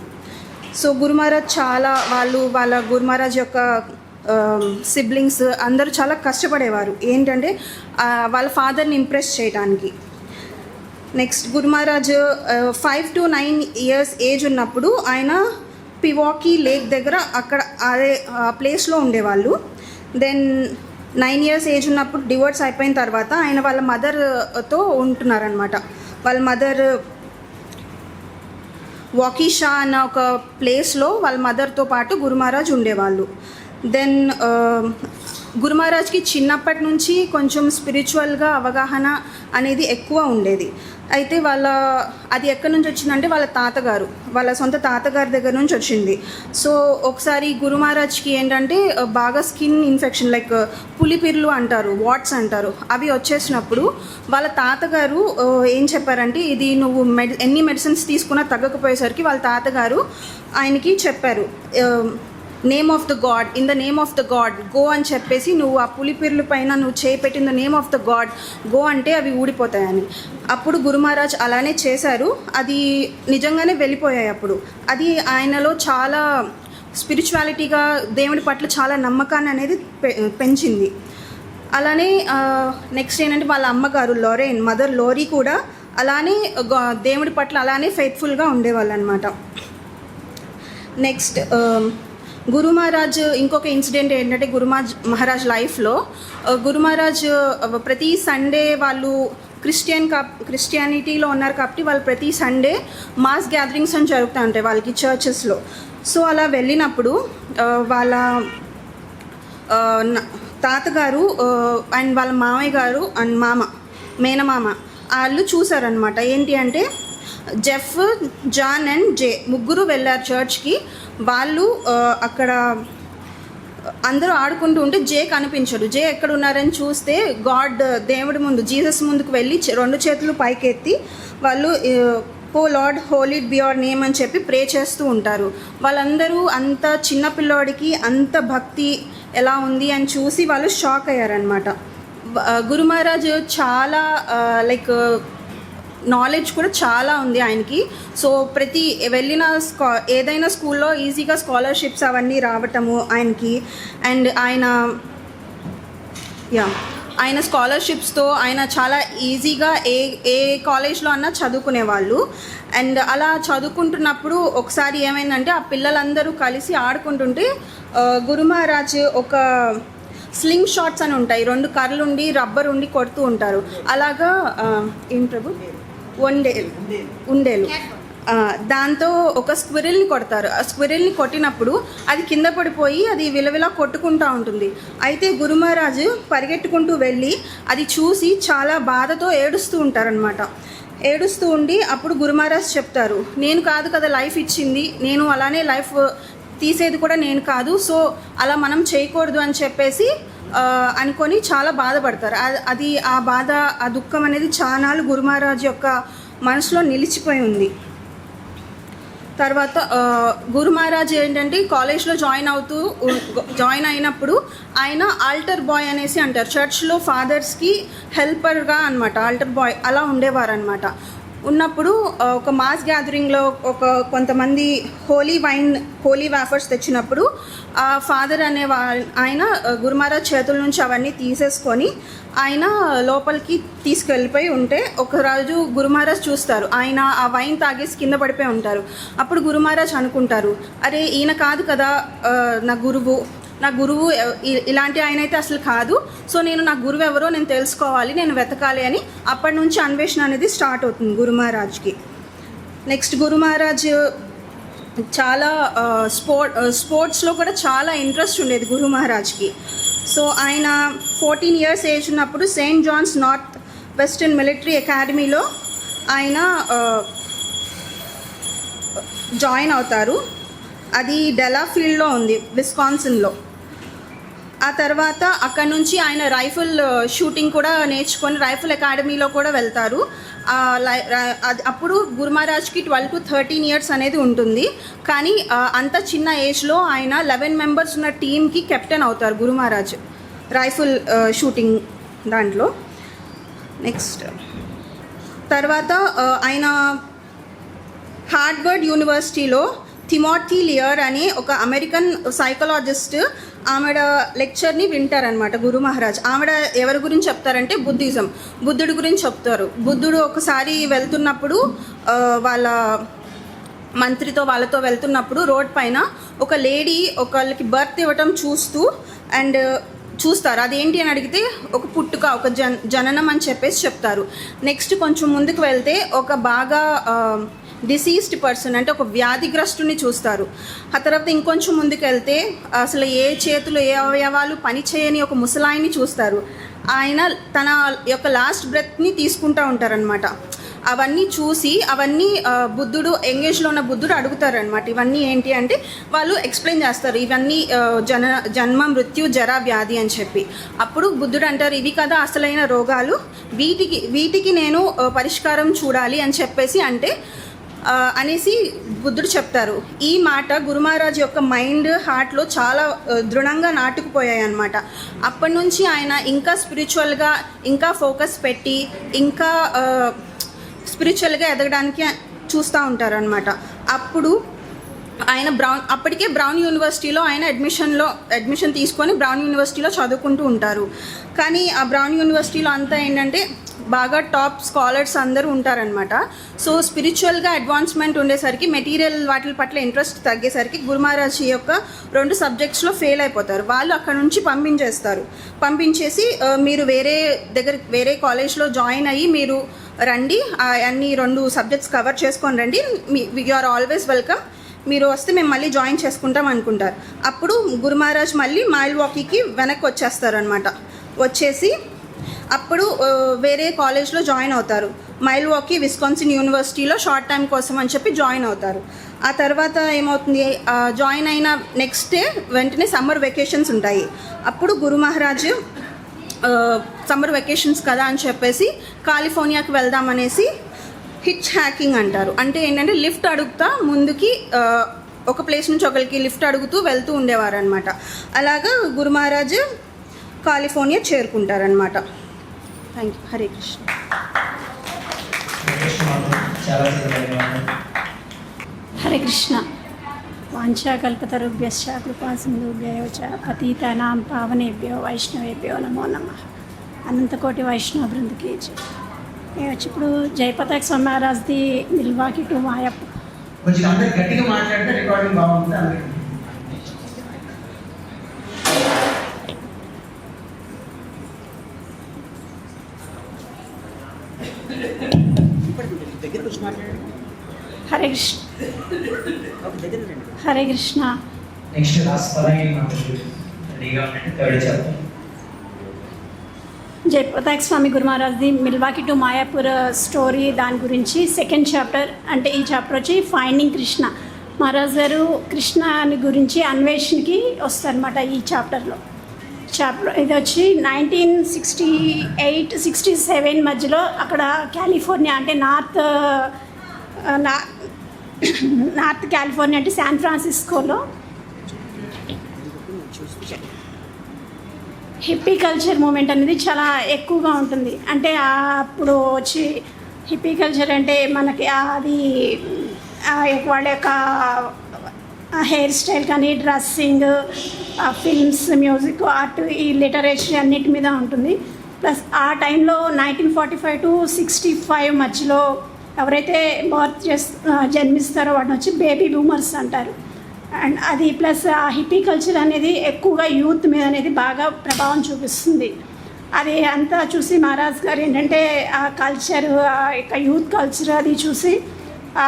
సో గురు మహారాజ్ వాళ్ళ గురు మహారాజ్ యొక్క సిబ్లింగ్స్ అందరూ చాలా కష్టపడేవారు ఏంటంటే వాళ్ళ ఫాదర్ని ఇంప్రెస్ చేయడానికి. Next Guru Maharaj 5 to 9 years age ఉన్నప్పుడు ఆయన పివాకీ లేక్ దగ్గర అదే ప్లేస్లో ఉండేవాళ్ళు. దెన్ 9 years ఏజ్ ఉన్నప్పుడు డివోర్స్ అయిపోయిన తర్వాత ఆయన వాళ్ళ మదర్తో ఉంటున్నారనమాట. వాళ్ళ మదర్ వాకీషా అన్న ఒక ప్లేస్లో వాళ్ళ మదర్తో పాటు గురు మహారాజ్ ఉండేవాళ్ళు. దెన్ గురు మహారాజ్కి చిన్నప్పటి నుంచి కొంచెం స్పిరిచువల్గా అవగాహన అనేది ఎక్కువ ఉండేది. అయితే అది ఎక్కడి నుంచి వచ్చిందంటే వాళ్ళ సొంత తాతగారి దగ్గర నుంచి వచ్చింది. సో ఒకసారి గురు మహారాజ్కి ఏంటంటే బాగా స్కిన్ ఇన్ఫెక్షన్, లైక్ పులిపిర్లు అంటారు, వాట్స్ అంటారు, అవి వచ్చేసినప్పుడు వాళ్ళ తాతగారు ఏం చెప్పారంటే, ఇది నువ్వు ఎన్ని మెడిసిన్స్ తీసుకున్నా తగ్గకపోయేసరికి వాళ్ళ తాతగారు ఆయనకి చెప్పారు, name of the God, in the name of the God go అని చెప్పేసి, నువ్వు ఆ పులిపిర్ల పైన నువ్వు చేపెట్టిన the name of the God go అంటే అవి ఊడిపోతాయని. అప్పుడు గురు మహారాజ్ అలానే చేశారు. అది నిజంగానే వెళ్ళిపోయాయి. అప్పుడు అది ఆయనలో చాలా స్పిరిచువాలిటీగా దేవుడి పట్ల చాలా నమ్మకాన్ని అనేది పెంచింది. అలానే నెక్స్ట్ ఏంటంటే వాళ్ళ అమ్మగారు లోరెన్, మదర్ లోరీ కూడా అలానే దేవుడి పట్ల అలానే ఫెయిత్ఫుల్గా ఉండేవాళ్ళు అనమాట. నెక్స్ట్ గురు మహారాజ్ ఇంకొక ఇన్సిడెంట్ ఏంటంటే మహారాజ్ లైఫ్లో గురు మహారాజ్ ప్రతి సండే వాళ్ళు క్రిస్టియానిటీలో ఉన్నారు కాబట్టి వాళ్ళు ప్రతి సండే మాస్ గ్యాదరింగ్స్ అని జరుగుతూ ఉంటాయి వాళ్ళకి చర్చెస్లో. సో అలా వెళ్ళినప్పుడు వాళ్ళ తాతగారు అండ్ వాళ్ళ మామయ్య గారు అండ్ మేనమామ వాళ్ళు చూసారనమాట. ఏంటి అంటే జెఫ్, జాన్ అండ్ జే ముగ్గురు వెళ్ళారు చర్చ్కి. వాళ్ళు అక్కడ అందరూ ఆడుకుంటూ ఉంటే జే కనిపించడు. జే ఎక్కడ ఉన్నారని చూస్తే దేవుడి ముందు జీసస్ ముందుకు వెళ్ళి 2 చేతులు పైకెత్తి వాళ్ళు O Lord holy be your name అని చెప్పి ప్రే చేస్తూ ఉంటారు. వాళ్ళందరూ అంత చిన్నపిల్లోడికి అంత భక్తి ఎలా ఉంది అని చూసి వాళ్ళు షాక్ అయ్యారనమాట. గురు మహారాజ్ చాలా నాలెడ్జ్ కూడా చాలా ఉంది ఆయనకి. సో ప్రతి వెళ్ళిన ఏదైనా స్కూల్లో ఈజీగా స్కాలర్షిప్స్ అవన్నీ రావటము ఆయనకి. అండ్ ఆయన స్కాలర్షిప్స్తో ఆయన చాలా ఈజీగా ఏ కాలేజ్లో అన్నా చదువుకునేవాళ్ళు. అండ్ అలా చదువుకుంటున్నప్పుడు ఒకసారి ఏమైందంటే ఆ పిల్లలందరూ కలిసి ఆడుకుంటుంటే గురు మహారాజ్ ఒక స్లింగ్ షాట్స్ అని ఉంటాయి, 2 కర్రలు ఉండి రబ్బర్ ఉండి కొడుతూ ఉంటారు. అలాగా ఏం ప్రభు ఉండేలు దాంతో ఒక స్క్విరిల్ని కొడతారు. ఆ స్క్విరిల్ని కొట్టినప్పుడు అది కింద పడిపోయి అది విలవిలా కొట్టుకుంటూ ఉంటుంది. అయితే గురు మహారాజు పరిగెట్టుకుంటూ వెళ్ళి అది చూసి చాలా బాధతో ఏడుస్తూ ఉంటారనమాట. ఏడుస్తూ ఉండి అప్పుడు గురు మహారాజ్ చెప్తారు, నేను కాదు కదా లైఫ్ ఇచ్చింది, నేను అలానే లైఫ్ తీసేది కూడా నేను కాదు, సో అలా మనం చేయకూడదు అని చెప్పేసి అనుకొని చాలా బాధపడతారు. అది ఆ బాధ ఆ దుఃఖం అనేది చాలాలు గురు మహారాజ్ యొక్క మనసులో నిలిచిపోయి ఉంది. తర్వాత గురు మహారాజ్ ఏంటంటే కాలేజ్లో జాయిన్ అయినప్పుడు ఆయన ఆల్టర్ బాయ్ అనేసి అంటారు. చర్చ్లో ఫాదర్స్కి హెల్పర్గా అనమాట, ఆల్టర్ బాయ్ అలా ఉండేవారు అనమాట. ఉన్నప్పుడు ఒక మాస్ గ్యాదరింగ్లో కొంతమంది హోలీ వేఫర్స్ తెచ్చినప్పుడు ఆ ఫాదర్ అనే ఆయన గురు మహారాజ్ చేతుల నుంచి అవన్నీ తీసేసుకొని ఆయన లోపలికి తీసుకెళ్ళిపోయి ఉంటే ఒకరోజు గురు మహారాజ్ చూస్తారు, ఆయన ఆ వైన్ తాగేసి కింద పడిపోయి ఉంటారు. అప్పుడు గురు మహారాజ్ అనుకుంటారు, అరే ఈయన కాదు కదా నా గురువు ఇలాంటి ఆయన అయితే అసలు కాదు, సో నా గురువు ఎవరో నేను తెలుసుకోవాలి, నేను వెతకాలి అని అప్పటి నుంచి అన్వేషణ అనేది స్టార్ట్ అవుతుంది గురు మహారాజ్కి. నెక్స్ట్ గురు మహారాజ్ చాలా స్పోర్ట్స్లో కూడా చాలా ఇంట్రెస్ట్ ఉండేది గురు మహారాజ్కి. సో ఆయన 14 years ఏజ్ ఉన్నప్పుడు Saint John's Northwestern Military అకాడమీలో ఆయన జాయిన్ అవుతారు. అది డెలాఫీల్డ్లో ఉంది, విస్కాన్సిన్లో. ఆ తర్వాత అక్కడ నుంచి ఆయన రైఫిల్ షూటింగ్ కూడా నేర్చుకొని రైఫిల్ అకాడమీలో కూడా వెళ్తారు. అప్పుడు గురు మహారాజ్కి 12 to 13 years అనేది ఉంటుంది. కానీ అంత చిన్న ఏజ్లో ఆయన 11 members ఉన్న టీమ్కి కెప్టెన్ అవుతారు గురు మహారాజ్ రైఫిల్ షూటింగ్ దాంట్లో. నెక్స్ట్ తర్వాత ఆయన హార్వర్డ్ యూనివర్సిటీలో టిమోథీ లియర్ అని ఒక అమెరికన్ సైకాలజిస్ట్ ఆవిడ లెక్చర్ని వింటారనమాట గురు మహారాజ్. ఆవిడ ఎవరి గురించి చెప్తారంటే బుద్ధుడి గురించి చెప్తారు. బుద్ధుడు ఒకసారి వెళ్తున్నప్పుడు వాళ్ళ మంత్రితో వాళ్ళతో వెళ్తున్నప్పుడు రోడ్ పైన ఒక లేడీ ఒకళ్ళకి బర్త్ ఇవ్వటం చూస్తారు. అదేంటి అని అడిగితే ఒక పుట్టుక, ఒక జననం అని చెప్పేసి చెప్తారు. నెక్స్ట్ కొంచెం ముందుకు వెళ్తే ఒక బాగా డిసీజ్డ్ పర్సన్ అంటే ఒక వ్యాధిగ్రస్తుని చూస్తారు. ఆ తర్వాత ఇంకొంచెం ముందుకు వెళ్తే అసలు ఏ చేతులు ఏ అవయవాలు పనిచేయని ఒక ముసలాయిని చూస్తారు. ఆయన తన యొక్క లాస్ట్ బ్రెత్ని తీసుకుంటూ ఉంటారనమాట. అవన్నీ చూసి బుద్ధుడు ఎంగేజ్లో ఉన్న బుద్ధుడు అడుగుతారనమాట, ఇవన్నీ ఏంటి అంటే వాళ్ళు ఎక్స్ప్లెయిన్ చేస్తారు, ఇవన్నీ జన్మ మృత్యు జరా వ్యాధి అని చెప్పి. అప్పుడు బుద్ధుడు అంటారు, ఇవి కదా అసలైన రోగాలు, వీటికి నేను పరిష్కారం చూడాలి అని చెప్పేసి అనేసి బుద్ధుడు చెప్తారు. ఈ మాట గురు మహారాజ్ యొక్క మైండ్ హార్ట్లో చాలా దృఢంగా నాటుకుపోయాయి అన్నమాట. అప్పటి నుంచి ఆయన ఇంకా స్పిరిచువల్గా ఇంకా ఫోకస్ పెట్టి ఇంకా స్పిరిచువల్గా ఎదగడానికి చూస్తూ ఉంటారనమాట. అప్పుడు ఆయన అప్పటికే బ్రౌన్ యూనివర్సిటీలో ఆయన అడ్మిషన్ తీసుకొని బ్రౌన్ యూనివర్సిటీలో చదువుకుంటూ ఉంటారు. కానీ ఆ బ్రౌన్ యూనివర్సిటీలో అంతా ఏంటంటే బాగా టాప్ స్కాలర్స్ అందరూ ఉంటారనమాట. సో స్పిరిచువల్గా అడ్వాన్స్మెంట్ ఉండేసరికి మెటీరియల్ వాటి పట్ల ఇంట్రెస్ట్ తగ్గేసరికి గురు మహారాజ్ యొక్క 2 సబ్జెక్ట్స్లో ఫెయిల్ అయిపోతారు. వాళ్ళు అక్కడ నుంచి పంపించేసి మీరు వేరే కాలేజ్లో జాయిన్ అయ్యి మీరు రండి, అన్ని 2 సబ్జెక్ట్స్ కవర్ చేసుకొని రండి, యు ఆర్ ఆల్వేస్ వెల్కమ్, మీరు వస్తే మేము మళ్ళీ జాయిన్ చేసుకుంటాం అనుకుంటారు. అప్పుడు గురు మహారాజ్ మళ్ళీ మిల్వాకీకి వెనక్కి వచ్చేస్తారనమాట. వచ్చేసి అప్పుడు వేరే కాలేజ్లో జాయిన్ అవుతారు. మిల్వాకీ విస్కాన్సిన్ యూనివర్సిటీలో షార్ట్ టైం కోసం అని చెప్పి జాయిన్ అవుతారు. ఆ తర్వాత ఏమవుతుంది, జాయిన్ అయిన నెక్స్ట్ డే వెంటనే సమ్మర్ వెకేషన్స్ ఉంటాయి. అప్పుడు గురు మహారాజ్ సమ్మర్ వెకేషన్స్ కదా అని చెప్పేసి కాలిఫోర్నియాకి వెళ్దామనేసి హిచ్ హ్యాకింగ్ అంటారు. అంటే ఏంటంటే లిఫ్ట్ అడుగుతా ముందుకి ఒక ప్లేస్ నుంచి ఒకరికి లిఫ్ట్ అడుగుతూ వెళ్తూ ఉండేవారు అనమాట. అలాగా గురు మహారాజ్ కాలిఫోర్నియా చేరుకుంటారనమాట. Thank you. హరే కృష్ణ. చాలా ధన్యవాదాలు. హరే కృష్ణ. వాంఛాకల్పతరుభ్యశ్చ కృపాసింధుభ్యో చ పతితానాం పావనేభ్యో వైష్ణవేభ్యో నమో నమః. అనంతకోటి వైష్ణవ బృందకి జై. నేను వచ్చి ఇప్పుడు జయపతాక్ స్వామి మహారాజ్ది మిల్వాకీ టు మాయాపూర్. కొంచెం అందరు గట్టిగా మాట్లాడితే రికార్డింగ్ బాగుంటుంది. అందరికీ హరే కృష్ణ. హరే కృష్ణ. నెక్స్ట్ రాష్ట్రాలకి రెడీగా ఉండండి. Third chapter. జయపతాక్ స్వామి గురు మహారాజ్ది మిల్వాకీ టు మాయాపూర్ స్టోరీ, దాని గురించి 2nd చాప్టర్. అంటే ఈ చాప్టర్ వచ్చి ఫైండింగ్ కృష్ణ. మహారాజ్ గారు కృష్ణ గురించి అన్వేషణకి వస్తారనమాట ఈ చాప్టర్లో. ఇది వచ్చి 1968-67 మధ్యలో అక్కడ కాలిఫోర్నియా అంటే నార్త్ కాలిఫోర్నియా అంటే శాన్ ఫ్రాన్సిస్కోలో హిప్పీ కల్చర్ మూమెంట్ అనేది చాలా ఎక్కువగా ఉంటుంది. అంటే అప్పుడు వచ్చి హిప్పీ కల్చర్ అంటే మనకి అది వాళ్ళ యొక్క హెయిర్ స్టైల్ కానీ డ్రెస్సింగ్, ఫిల్మ్స్, మ్యూజిక్, ఆర్ట్, ఈ లిటరేచర్ అన్నిటి మీద ఉంటుంది. ప్లస్ ఆ టైంలో 1945-65 మధ్యలో ఎవరైతే జన్మిస్తారో వాటిని వచ్చి బేబీ బూమర్స్ అంటారు. అండ్ అది ప్లస్ ఆ హిప్పీ కల్చర్ అనేది ఎక్కువగా యూత్ మీద అనేది బాగా ప్రభావం చూపిస్తుంది. అది అంతా చూసి మహారాజ్ గారు ఏంటంటే ఆ కల్చర్, ఆ యొక్క యూత్ కల్చర్ అది చూసి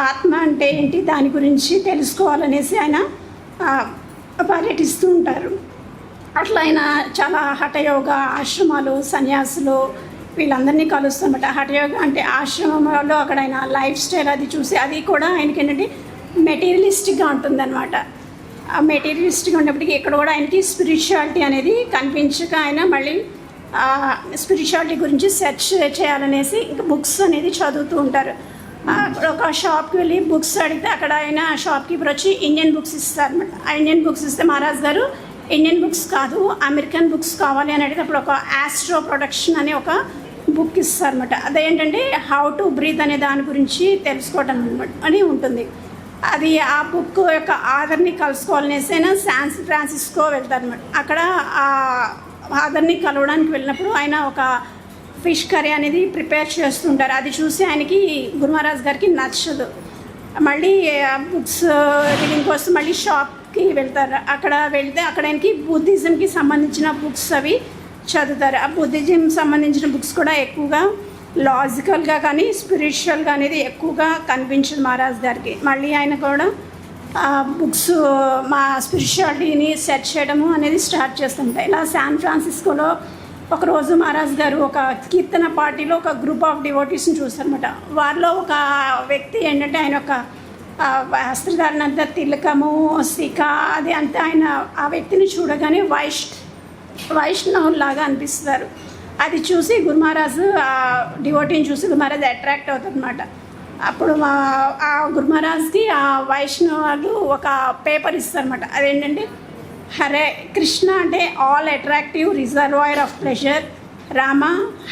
ఆత్మ అంటే ఏంటి దాని గురించి తెలుసుకోవాలనేసి ఆయన పర్యటిస్తూ ఉంటారు. అట్లా ఆయన చాలా హఠయోగ ఆశ్రమాలు, సన్యాసులు వీళ్ళందరినీ కలుస్తున్నమాట. హఠయోగ అంటే ఆశ్రమంలో అక్కడ ఆయన లైఫ్ స్టైల్ అది చూసి అది కూడా ఆయనకి ఏంటంటే మెటీరియలిస్టిక్గా ఉంటుందన్నమాట. ఆ మెటీరియలిస్టిక్గా ఉన్నప్పటికీ ఇక్కడ కూడా ఆయనకి స్పిరిచువాలిటీ అనేది కనిపించక ఆయన మళ్ళీ స్పిరిచువాలిటీ గురించి సెర్చ్ చేయాలనేసి ఇంకా బుక్స్ అనేది చదువుతూ ఉంటారు. ఒక షాప్కి వెళ్ళి బుక్స్ అడిగితే అక్కడ ఆయన షాప్ కీపర్ వచ్చి ఇండియన్ బుక్స్ ఇస్తారనమాట. ఆ ఇండియన్ బుక్స్ ఇస్తే మహారాజ్ గారు ఇండియన్ బుక్స్ కాదు అమెరికన్ బుక్స్ కావాలి అని అడిగితే అప్పుడు ఒక ఆస్ట్రో ప్రొడక్షన్ అనే ఒక బుక్ ఇస్తారనమాట. అదేంటంటే హౌ టు బ్రీత్ అనే దాని గురించి తెలుసుకోవటం అని ఉంటుంది. అది ఆ బుక్ యొక్క ఆధర్ని కలుసుకోవాలనేసి ఆయన శాన్ ఫ్రాన్సిస్కో వెళ్తారనమాట. అక్కడ ఆ ఆధర్ని కలవడానికి వెళ్ళినప్పుడు ఆయన ఒక ఫిష్ కర్రీ అనేది ప్రిపేర్ చేస్తుంటారు. అది చూసి ఆయనకి గురు మహారాజ్ గారికి నచ్చదు. మళ్ళీ బుక్స్ రీడింగ్ కోసం మళ్ళీ షాప్కి వెళ్తారు. అక్కడ వెళ్తే అక్కడ ఆయనకి బుద్ధిజంకి సంబంధించిన బుక్స్ అవి చదువుతారు. ఆ బుద్ధిజం సంబంధించిన బుక్స్ కూడా ఎక్కువగా లాజికల్గా కానీ స్పిరిచువల్గా అనేది ఎక్కువగా కనిపించదు మహారాజ్ గారికి. మళ్ళీ ఆయన కూడా బుక్స్ మా స్పిరిచువాలిటీని సెర్చ్ చేయడము అనేది స్టార్ట్ చేస్తుంటాయి. ఇలా శాన్ ఫ్రాన్సిస్కోలో ఒకరోజు మహారాజ్ గారు ఒక కీర్తన పార్టీలో ఒక గ్రూప్ ఆఫ్ డివోటీస్ని చూస్తారనమాట. వారిలో ఒక వ్యక్తి ఏంటంటే ఆయన ఒక వస్త్రధారణ అంతా తిలకము, సిక అది అంతా ఆయన ఆ వ్యక్తిని చూడగానే వైష్ణవులాగా అనిపిస్తారు. అది చూసి గురు మహారాజ్ ఆ డివోటీని చూసి గురు మహారాజ్ అట్రాక్ట్ అవుతారనమాట. అప్పుడు ఆ గురు మహారాజ్కి ఆ వైష్ణవులు ఒక పేపర్ ఇస్తారనమాట. అదేంటంటే హరే కృష్ణ అంటే all attractive reservoir of pleasure, Rama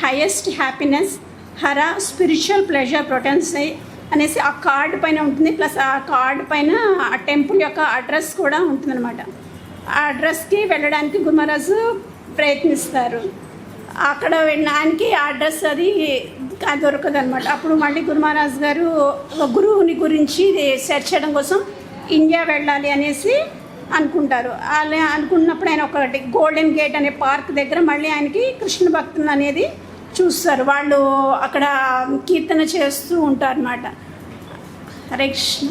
highest happiness, Hara spiritual pleasure potency, అనేసి ఆ కార్డు పైన ఉంటుంది. ప్లస్ ఆ కార్డు పైన ఆ టెంపుల్ యొక్క అడ్రస్ కూడా ఉంటుందన్నమాట. ఆ అడ్రస్కి వెళ్ళడానికి గురు మహారాజు ప్రయత్నిస్తారు. అక్కడ ఆయనకి ఆ అడ్రస్ అది దొరకదు అనమాట. అప్పుడు మళ్ళీ గురు మహారాజు గారు గురువుని గురించి సెర్చ్ చేయడం కోసం ఇండియా వెళ్ళాలి అనేసి అనుకుంటారు. అలా అనుకున్నప్పుడు ఆయన ఒకటి గోల్డెన్ గేట్ అనే పార్క్ దగ్గర మళ్ళీ ఆయనకి కృష్ణ భక్తులు అనేది చూస్తారు. వాళ్ళు అక్కడ కీర్తన చేస్తూ ఉంటారు అన్నమాట. హరే కృష్ణ.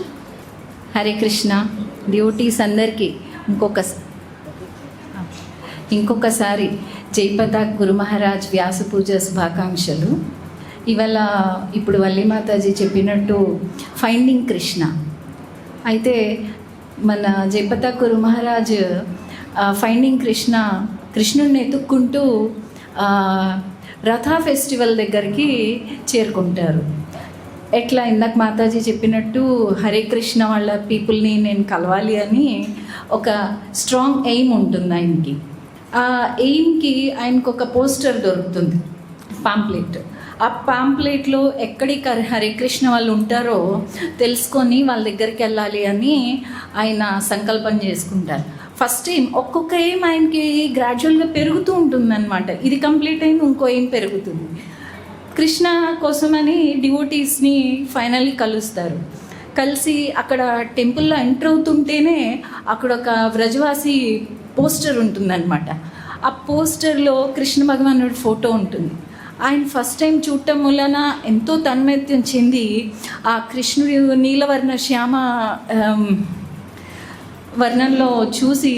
హరే కృష్ణ. డ్యూటీస్ అందరికీ ఇంకొకసారి జైపతాక్ గురు మహారాజ్ వ్యాస పూజ శుభాకాంక్షలు. ఇవాళ ఇప్పుడు వల్లిమాతాజీ చెప్పినట్టు ఫైండింగ్ కృష్ణ. అయితే మన జైపతాక్ గురు మహారాజ్ ఫైండింగ్ కృష్ణుడిని ఎత్తుక్కుంటూ రథా ఫెస్టివల్ దగ్గరికి చేరుకుంటారు. ఎట్లా ఇందాక మాతాజీ చెప్పినట్టు హరే కృష్ణ వాళ్ళ పీపుల్ని నేను కలవాలి అని ఒక స్ట్రాంగ్ ఎయిమ్ ఉంటుంది ఆయనకి. ఆ ఎయిమ్కి ఆయనకు ఒక పోస్టర్ దొరుకుతుంది, పాంప్లెట్. ఆ పాంప్లెట్లో ఎక్కడికి హరే కృష్ణ వాళ్ళు ఉంటారో తెలుసుకొని వాళ్ళ దగ్గరికి వెళ్ళాలి అని ఆయన సంకల్పం చేసుకుంటారు. ఫస్ట్ ఎయిమ్ ఒక్కొక్క ఎయిమ్ ఆయనకి గ్రాడ్యువల్గా పెరుగుతూ ఉంటుందన్నమాట. ఇది కంప్లీట్ అయింది, ఇంకో ఎయిమ్ పెరుగుతుంది. కృష్ణ కోసమని డివోటీస్ని ఫైనల్లీ కలుస్తారు. కలిసి అక్కడ టెంపుల్లో ఎంటర్ అవుతుంటేనే అక్కడ ఒక వ్రజవాసి పోస్టర్ ఉంటుందన్నమాట. ఆ పోస్టర్లో కృష్ణ భగవానుడి ఫోటో ఉంటుంది. ఆయన ఫస్ట్ టైం చూడటం వలన ఎంతో తన్మయత్వం చెంది ఆ కృష్ణుడి నీలవర్ణ శ్యామ వర్ణంలో చూసి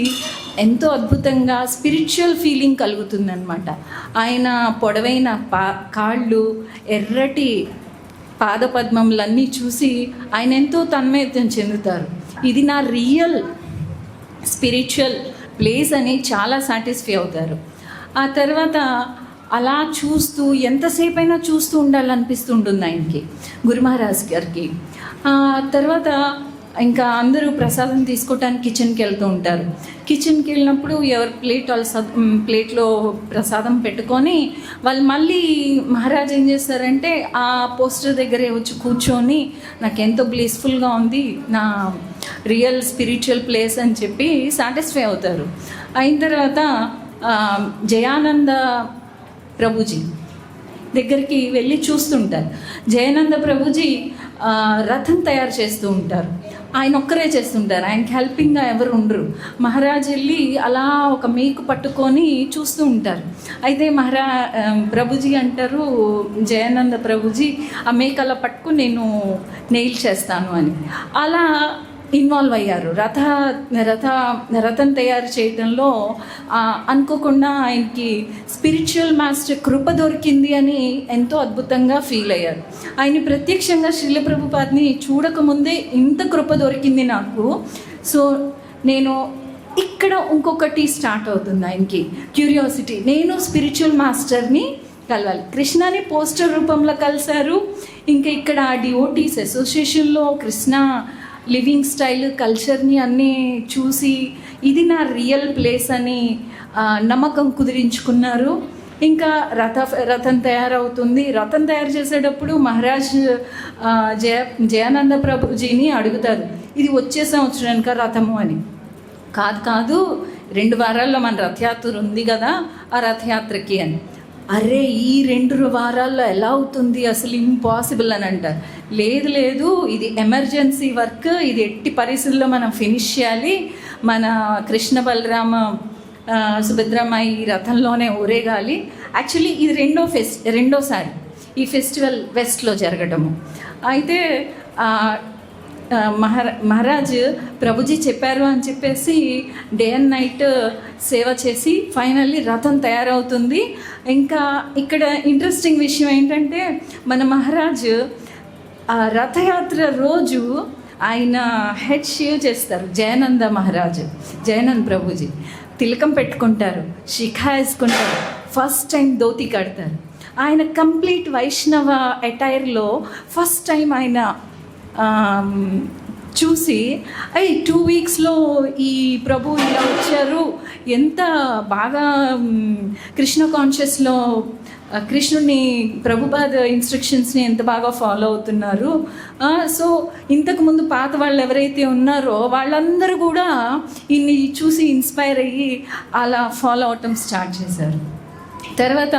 ఎంతో అద్భుతంగా స్పిరిచువల్ ఫీలింగ్ కలుగుతుందన్నమాట. ఆయన పొడవైన కాళ్ళు, ఎర్రటి పాదపద్మములన్నీ చూసి ఆయన ఎంతో తన్మయత్వం చెందుతారు. ఇది నా రియల్ స్పిరిచువల్ ప్లేస్ అని చాలా సాటిస్ఫై అవుతారు. ఆ తర్వాత అలా చూస్తూ ఎంతసేపు అయినా చూస్తూ ఉండాలనిపిస్తుంటుంది ఆయనకి, గురు మహారాజ్ గారికి. తర్వాత ఇంకా అందరూ ప్రసాదం తీసుకోవటానికి కిచెన్కి వెళ్తూ ఉంటారు. కిచెన్కి వెళ్ళినప్పుడు ఎవరి ప్లేట్లో ప్రసాదం పెట్టుకొని వాళ్ళు మళ్ళీ మహారాజ్ ఏం చేస్తారంటే ఆ పోస్టర్ దగ్గరే వచ్చి కూర్చొని నాకు ఎంతో బ్లీస్ఫుల్గా ఉంది, నా రియల్ స్పిరిచువల్ ప్లేస్ అని చెప్పి సాటిస్ఫై అవుతారు. అయిన తర్వాత జయానంద ప్రభుజీ దగ్గరికి వెళ్ళి చూస్తుంటారు. జయానంద ప్రభుజీ రథం తయారు చేస్తూ ఉంటారు. ఆయన ఒక్కరే చేస్తుంటారు, ఆయనకి హెల్పింగ్గా ఎవరు ఉండరు. మహారాజ్ వెళ్ళి అలా ఒక మేకు పట్టుకొని చూస్తూ ఉంటారు. అయితే ప్రభుజీ అంటారు, జయానంద ప్రభుజీ ఆ మేకు అలా పట్టుకుని నేను నెయిల్ చేస్తాను అని. అలా ఇన్వాల్వ్ అయ్యారు రథం తయారు చేయడంలో. అనుకోకుండా ఆయనకి స్పిరిచువల్ మాస్టర్ కృప దొరికింది అని ఎంతో అద్భుతంగా ఫీల్ అయ్యారు. ఆయన ప్రత్యక్షంగా శ్రీల ప్రభుపాద్ని చూడకముందే ఇంత కృప దొరికింది నాకు. సో నేను ఇక్కడ ఇంకొకటి స్టార్ట్ అవుతుంది ఆయనకి క్యూరియాసిటీ, నేను స్పిరిచువల్ మాస్టర్ని కలవాలి. కృష్ణని పోస్టర్ రూపంలో కలిశారు. ఇంకా ఇక్కడ డివోటీస్ అసోసియేషన్లో కృష్ణ లివింగ్ స్టైల్ కల్చర్ని అన్నీ చూసి ఇది నా రియల్ ప్లేస్ అని నమ్మకం కుదిరించుకున్నారు. ఇంకా రథం తయారవుతుంది. రథం తయారు చేసేటప్పుడు మహారాజ్ జయానంద ప్రభుజీని అడుగుతారు, ఇది వచ్చే సంవత్సరానిక రథము అని. కాదు 2 వారాల్లో మన రథయాత్ర ఉంది కదా, ఆ రథయాత్రకి అని. అరే ఈ 2 వారాల్లో ఎలా అవుతుంది, అసలు ఇంపాసిబుల్ అని అంటారు. లేదు ఇది ఎమర్జెన్సీ వర్క్, ఇది ఎట్టి పరిస్థితుల్లో మనం ఫినిష్ చేయాలి. మన కృష్ణ బలరామ సుభద్రమ్మ ఈ రథంలోనే ఊరేగాలి. యాక్చువల్లీ ఇది రెండోసారి ఈ ఫెస్టివల్ వెస్ట్లో జరగటము. అయితే మహారాజ్ ప్రభుజీ చెప్పారు అని చెప్పేసి డే అండ్ నైట్ సేవ చేసి ఫైనల్లీ రథం తయారవుతుంది. ఇంకా ఇక్కడ ఇంట్రెస్టింగ్ విషయం ఏంటంటే మన మహారాజ్ రథయాత్ర రోజు ఆయన హెడ్ షేవ్ చేస్తారు. జయానంద్ ప్రభుజీ తిలకం పెట్టుకుంటారు, శిఖా వేసుకుంటారు, ఫస్ట్ టైం ధోతి కడతారు. ఆయన కంప్లీట్ వైష్ణవ అటైర్లో ఫస్ట్ టైం ఆయన చూసి 2 వీక్స్లో ఈ ప్రభు ఇలా వచ్చారు, ఎంత బాగా కృష్ణ కాన్షియస్లో కృష్ణుని ప్రభుపాద ఇన్స్ట్రక్షన్స్ని ఎంత బాగా ఫాలో అవుతున్నారు. సో ఇంతకుముందు పాత వాళ్ళు ఎవరైతే ఉన్నారో వాళ్ళందరూ కూడా ఇన్ని చూసి ఇన్స్పైర్ అయ్యి అలా ఫాలో అవటం స్టార్ట్ చేశారు. తర్వాత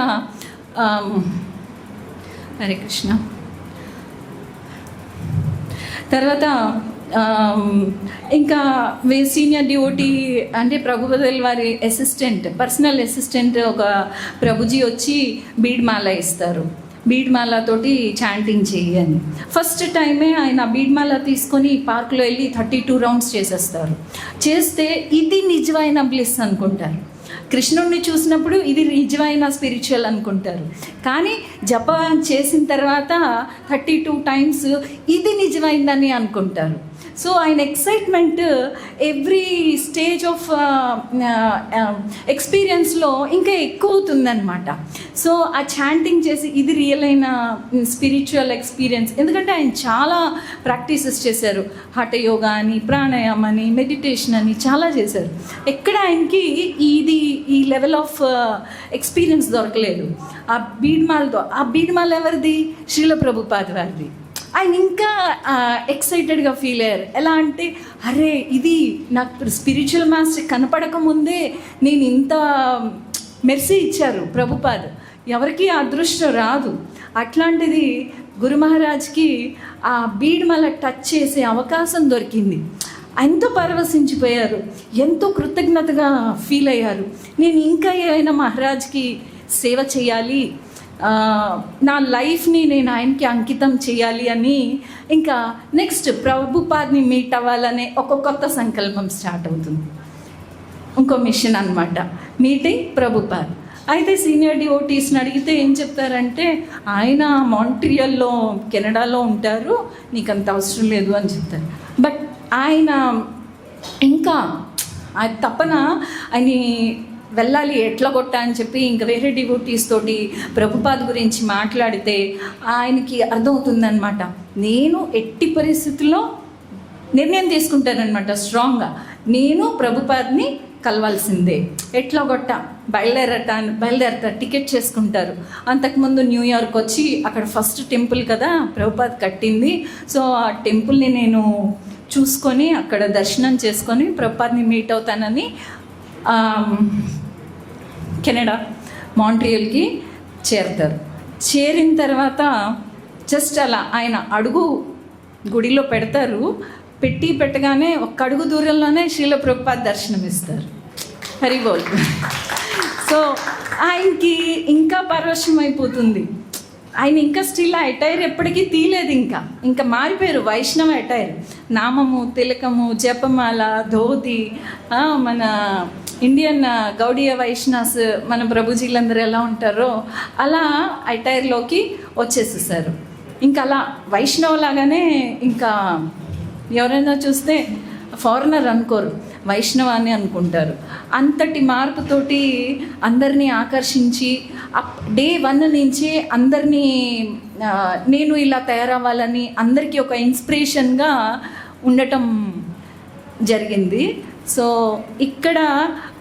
హరే కృష్ణ. తర్వాత ఇంకా సీనియర్ డివోటీ అంటే ప్రభుపదుల వారి అసిస్టెంట్, పర్సనల్ అసిస్టెంట్ ఒక ప్రభుజీ వచ్చి బీడ్మాల ఇస్తారు. బీడ్మాలతోటి చాంటింగ్ చెయ్యి అని. ఫస్ట్ టైమే ఆయన బీడ్మాల తీసుకొని పార్క్లో వెళ్ళి 32 రౌండ్స్ చేసేస్తారు. చేస్తే ఇది నిజమైన బ్లిస్ అనుకుంటారు. కృష్ణుడిని చూసినప్పుడు ఇది నిజమైన స్పిరిచువల్ అనుకుంటారు. కానీ జపం చేసిన తర్వాత 32 టైమ్స్ ఇది నిజమైందని అనుకుంటారు. సో ఆయన ఎక్సైట్మెంట్ ఎవ్రీ స్టేజ్ ఆఫ్ ఎక్స్పీరియన్స్లో ఇంకా ఎక్కువ అవుతుందన్నమాట. సో ఆ చాంటింగ్ చేసి ఇది రియల్ అయిన స్పిరిచువల్ ఎక్స్పీరియన్స్. ఎందుకంటే ఆయన చాలా ప్రాక్టీసెస్ చేశారు. హఠ యోగా అని, ప్రాణాయామం అని, మెడిటేషన్ అని చాలా చేశారు. ఎక్కడ ఆయనకి ఈ లెవెల్ ఆఫ్ ఎక్స్పీరియన్స్ దొరకలేదు. ఆ బీడ్మాల ఎవరిది? శ్రీల ప్రభుపాద వారిది. ఆయన ఇంకా ఎక్సైటెడ్గా ఫీల్ అయ్యారు. ఎలా అంటే, అరే ఇది నాకు స్పిరిచువల్ మాస్టర్ కనపడక ముందే నేను ఇంత మెర్సీ ఇచ్చారు ప్రభుపాద, ఎవరికి అదృష్టం రాదు. అట్లాంటిది గురు మహారాజ్కి ఆ బీడ్మల టచ్ చేసే అవకాశం దొరికింది. ఎంతో పరవశించిపోయారు, ఎంతో కృతజ్ఞతగా ఫీల్ అయ్యారు. నేను ఇంకా ఏమైనా మహారాజ్కి సేవ చేయాలి, నా లైఫ్ని నేను ఆయనకి అంకితం చేయాలి అని ఇంకా నెక్స్ట్ ప్రభుపాద్ని మీట్ అవ్వాలనే ఒక కొత్త సంకల్పం స్టార్ట్ అవుతుంది. ఇంకో మిషన్ అనమాట, మీటింగ్ ప్రభుపాద్. అయితే సీనియర్ డివోటీస్ని అడిగితే ఏం చెప్తారంటే, ఆయన మాంట్రియల్లో కెనడాలో ఉంటారు, నీకు అంత అవసరం లేదు అని చెప్తారు. బట్ ఆయన ఇంకా తపన ఆయన వెళ్ళాలి ఎట్లా కొట్టా అని చెప్పి ఇంకా వేరే డివోటీస్ తోటి ప్రభుపాద్ గురించి మాట్లాడితే ఆయనకి అర్థమవుతుందనమాట. నేను ఎట్టి పరిస్థితుల్లో నిర్ణయం తీసుకుంటానమాట స్ట్రాంగ్గా, నేను ప్రభుపాద్ని కలవాల్సిందే, ఎట్లా కొట్ట బయలుదేరతా టికెట్ చేసుకుంటారు. అంతకుముందు న్యూయార్క్ వచ్చి అక్కడ ఫస్ట్ టెంపుల్ కదా ప్రభుపాద్ కట్టింది. సో ఆ టెంపుల్ని నేను చూసుకొని అక్కడ దర్శనం చేసుకొని ప్రభుపాద్ని మీట్ అవుతానని కెనడా మాంట్రియల్కి చేరుతారు. చేరిన తర్వాత జస్ట్ అలా ఆయన అడుగు గుడిలో పెడతారు. పెట్టగానే ఒక్క అడుగు దూరంలోనే శ్రీల ప్రభుపాద్ దర్శనం ఇస్తారు. హరి బోల్. సో ఆయనకి ఇంకా పరవశం అయిపోతుంది. ఆయన ఇంకా స్టిల్ ఆ అటైర్ ఎప్పటికీ తీయలేదు, ఇంకా మారిపోయారు వైష్ణవ అటైర్. నామము, తిలకము, జపమాల, ధోతి, మన ఇండియన్ గౌడీయ వైష్ణాస్ మన ప్రభుజీలందరూ ఎలా ఉంటారో అలా అటైర్లోకి వచ్చేసేసారు. ఇంకా అలా వైష్ణవలాగానే ఇంకా ఎవరైనా చూస్తే ఫారినర్ అనుకోరు, వైష్ణవ అని అనుకుంటారు. అంతటి మార్పుతోటి అందరినీ ఆకర్షించి డే 1 నుంచి అందరినీ నేను ఇలా తయారవ్వాలని అందరికీ ఒక ఇన్స్పిరేషన్గా ఉండటం జరిగింది. సో ఇక్కడ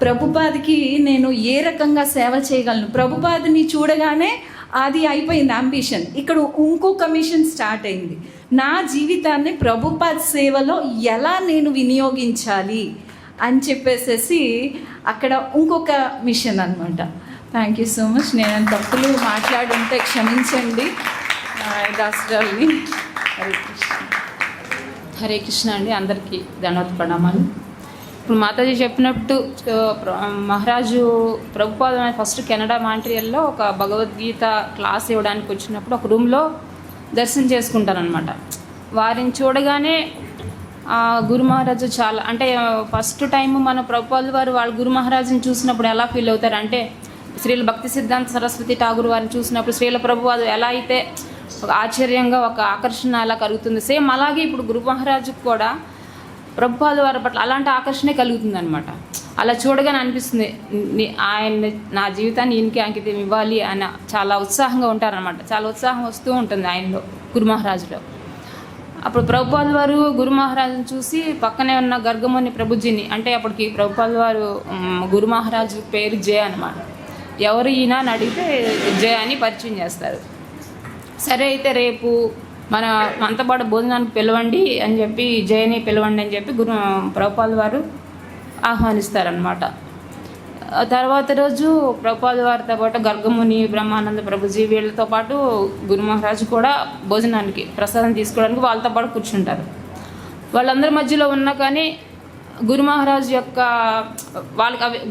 ప్రభుపాద్కి నేను ఏ రకంగా సేవ చేయగలను, ప్రభుపాద్ని చూడగానే అది అయిపోయింది అంబిషన్. ఇక్కడ ఇంకొక మిషన్ స్టార్ట్ అయింది, నా జీవితాన్ని ప్రభుపాద్ సేవలో ఎలా నేను వినియోగించాలి అని చెప్పేసేసి అక్కడ ఇంకొక మిషన్ అనమాట. Thank you so much. నేను తప్పులు మాట్లాడుంటే క్షమించండి రాష్ట్రాల్ని. హరే కృష్ణ. హరే కృష్ణ అండి, అందరికీ ధన్యవాద ప్రణామాలు. ఇప్పుడు మాతాజీ చెప్పినట్టు మహారాజు ప్రభుపాద ఫస్ట్ కెనడా మాంట్రియల్లో ఒక భగవద్గీత క్లాస్ ఇవ్వడానికి వచ్చినప్పుడు ఒక రూమ్లో దర్శనం చేసుకుంటారనమాట. వారిని చూడగానే గురు మహారాజు చాలా అంటే ఫస్ట్ టైం మన ప్రభుపాద వారు వాళ్ళ గురు మహారాజుని చూసినప్పుడు ఎలా ఫీల్ అవుతారు అంటే, శ్రీల భక్తి సిద్ధాంత సరస్వతి ఠాగూర్ వారిని చూసినప్పుడు శ్రీల ప్రభుపాద ఎలా అయితే ఒక ఆశ్చర్యంగా ఒక ఆకర్షణ అలా కలుగుతుంది, సేమ్ అలాగే ఇప్పుడు గురు మహారాజుకు కూడా ప్రభుపాద వారి పట్ల అలాంటి ఆకర్షణ కలుగుతుంది అనమాట. అలా చూడగానే అనిపిస్తుంది ఆయన నా జీవితాన్ని ఈయనకి అంకితం ఇవ్వాలి అని చాలా ఉత్సాహంగా ఉంటారనమాట. చాలా ఉత్సాహం వస్తూ ఉంటుంది ఆయనలో, గురు మహారాజులో. అప్పుడు ప్రభుపాద వారు గురు మహారాజుని చూసి పక్కనే ఉన్న గర్గముని ప్రభుజీని, అంటే అప్పటికి ప్రభుపాద వారు గురు మహారాజు పేరు జే అనమాట, ఎవరు ఈయన అని అడిగితే జయాని పరిచయం చేస్తారు. సరే అయితే రేపు మనతో పాటు భోజనానికి పిలవండి అని చెప్పి జయని పిలవండి అని చెప్పి ప్రభుపాద వారు ఆహ్వానిస్తారనమాట. తర్వాత రోజు ప్రభుపాద వారితో పాటు గర్గముని, బ్రహ్మానంద ప్రభుజీ వీళ్ళతో పాటు గురు మహారాజు కూడా భోజనానికి ప్రసాదం తీసుకోవడానికి వాళ్ళతో పాటు కూర్చుంటారు. వాళ్ళందరి మధ్యలో ఉన్నా కానీ గురు మహారాజు యొక్క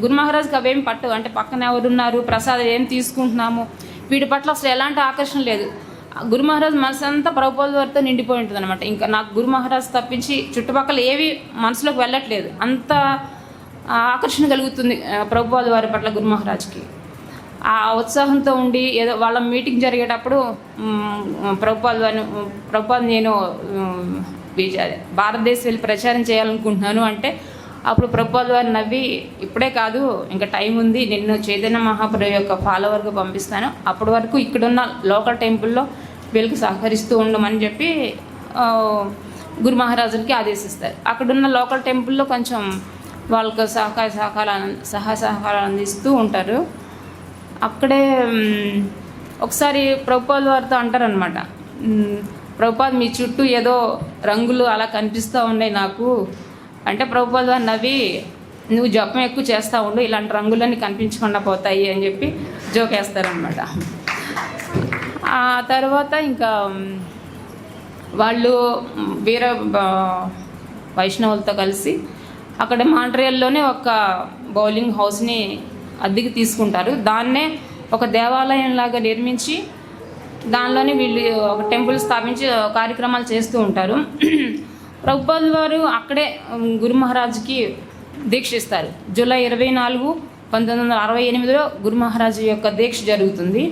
గురు మహారాజుకి అవేమి పట్టవు. అంటే పక్కన ఎవరున్నారు, ప్రసాదం ఏం తీసుకుంటున్నాము, వీటి పట్ల అసలు ఎలాంటి ఆకర్షణ లేదు. గురు మహారాజు మనసు అంతా ప్రభుపాద వారితో నిండిపోయి ఉంటుంది అనమాట. ఇంకా నాకు గురు మహారాజు తప్పించి చుట్టుపక్కల ఏవి మనసులోకి వెళ్ళట్లేదు, అంత ఆకర్షణ కలుగుతుంది ప్రభుపాద వారి పట్ల గురు మహారాజుకి. ఆ ఉత్సాహంతో ఉండి ఏదో వాళ్ళ మీటింగ్ జరిగేటప్పుడు ప్రభుపాద నేను భారతదేశం వెళ్ళి ప్రచారం చేయాలనుకుంటున్నాను అంటే అప్పుడు ప్రభుపాద వారు నవ్వి, ఇప్పుడే కాదు ఇంకా టైం ఉంది, నిన్ను చైతన్య మహాప్రభు యొక్క ఫాలోవర్గా పంపిస్తాను, అప్పటి వరకు ఇక్కడున్న లోకల్ టెంపుల్లో వీళ్ళకి సహకరిస్తూ ఉండమని చెప్పి గురు మహారాజులకి ఆదేశిస్తారు. అక్కడున్న లోకల్ టెంపుల్లో కొంచెం వాళ్ళకు సహాయ సహకారాలు అందిస్తూ ఉంటారు. అక్కడే ఒకసారి ప్రభుపాద వారితో అంటారనమాట, ప్రభుపాద మీ చుట్టూ ఏదో రంగులు అలా కనిపిస్తూ ఉన్నాయి నాకు అంటే, ప్రభుపాద వారు నవ్వి, నువ్వు జపం ఎక్కువ చేస్తూ ఉండు, ఇలాంటి రంగులన్నీ కనిపించకుండా పోతాయి అని చెప్పి జోకేస్తారనమాట. ఆ తర్వాత ఇంకా వాళ్ళు వేరే వైష్ణవులతో కలిసి అక్కడ మాంట్రియల్లోనే ఒక బౌలింగ్ హౌస్ని అద్దెకి తీసుకుంటారు. దాన్నే ఒక దేవాలయం లాగా నిర్మించి దానిలోనే వీళ్ళు ఒక టెంపుల్ స్థాపించి కార్యక్రమాలు చేస్తూ ఉంటారు. ప్రభుపాద వారు అక్కడే గురు మహారాజుకి దీక్ష ఇస్తారు. జూలై 24, 1968లో గురు మహారాజు యొక్క దీక్ష జరుగుతుంది.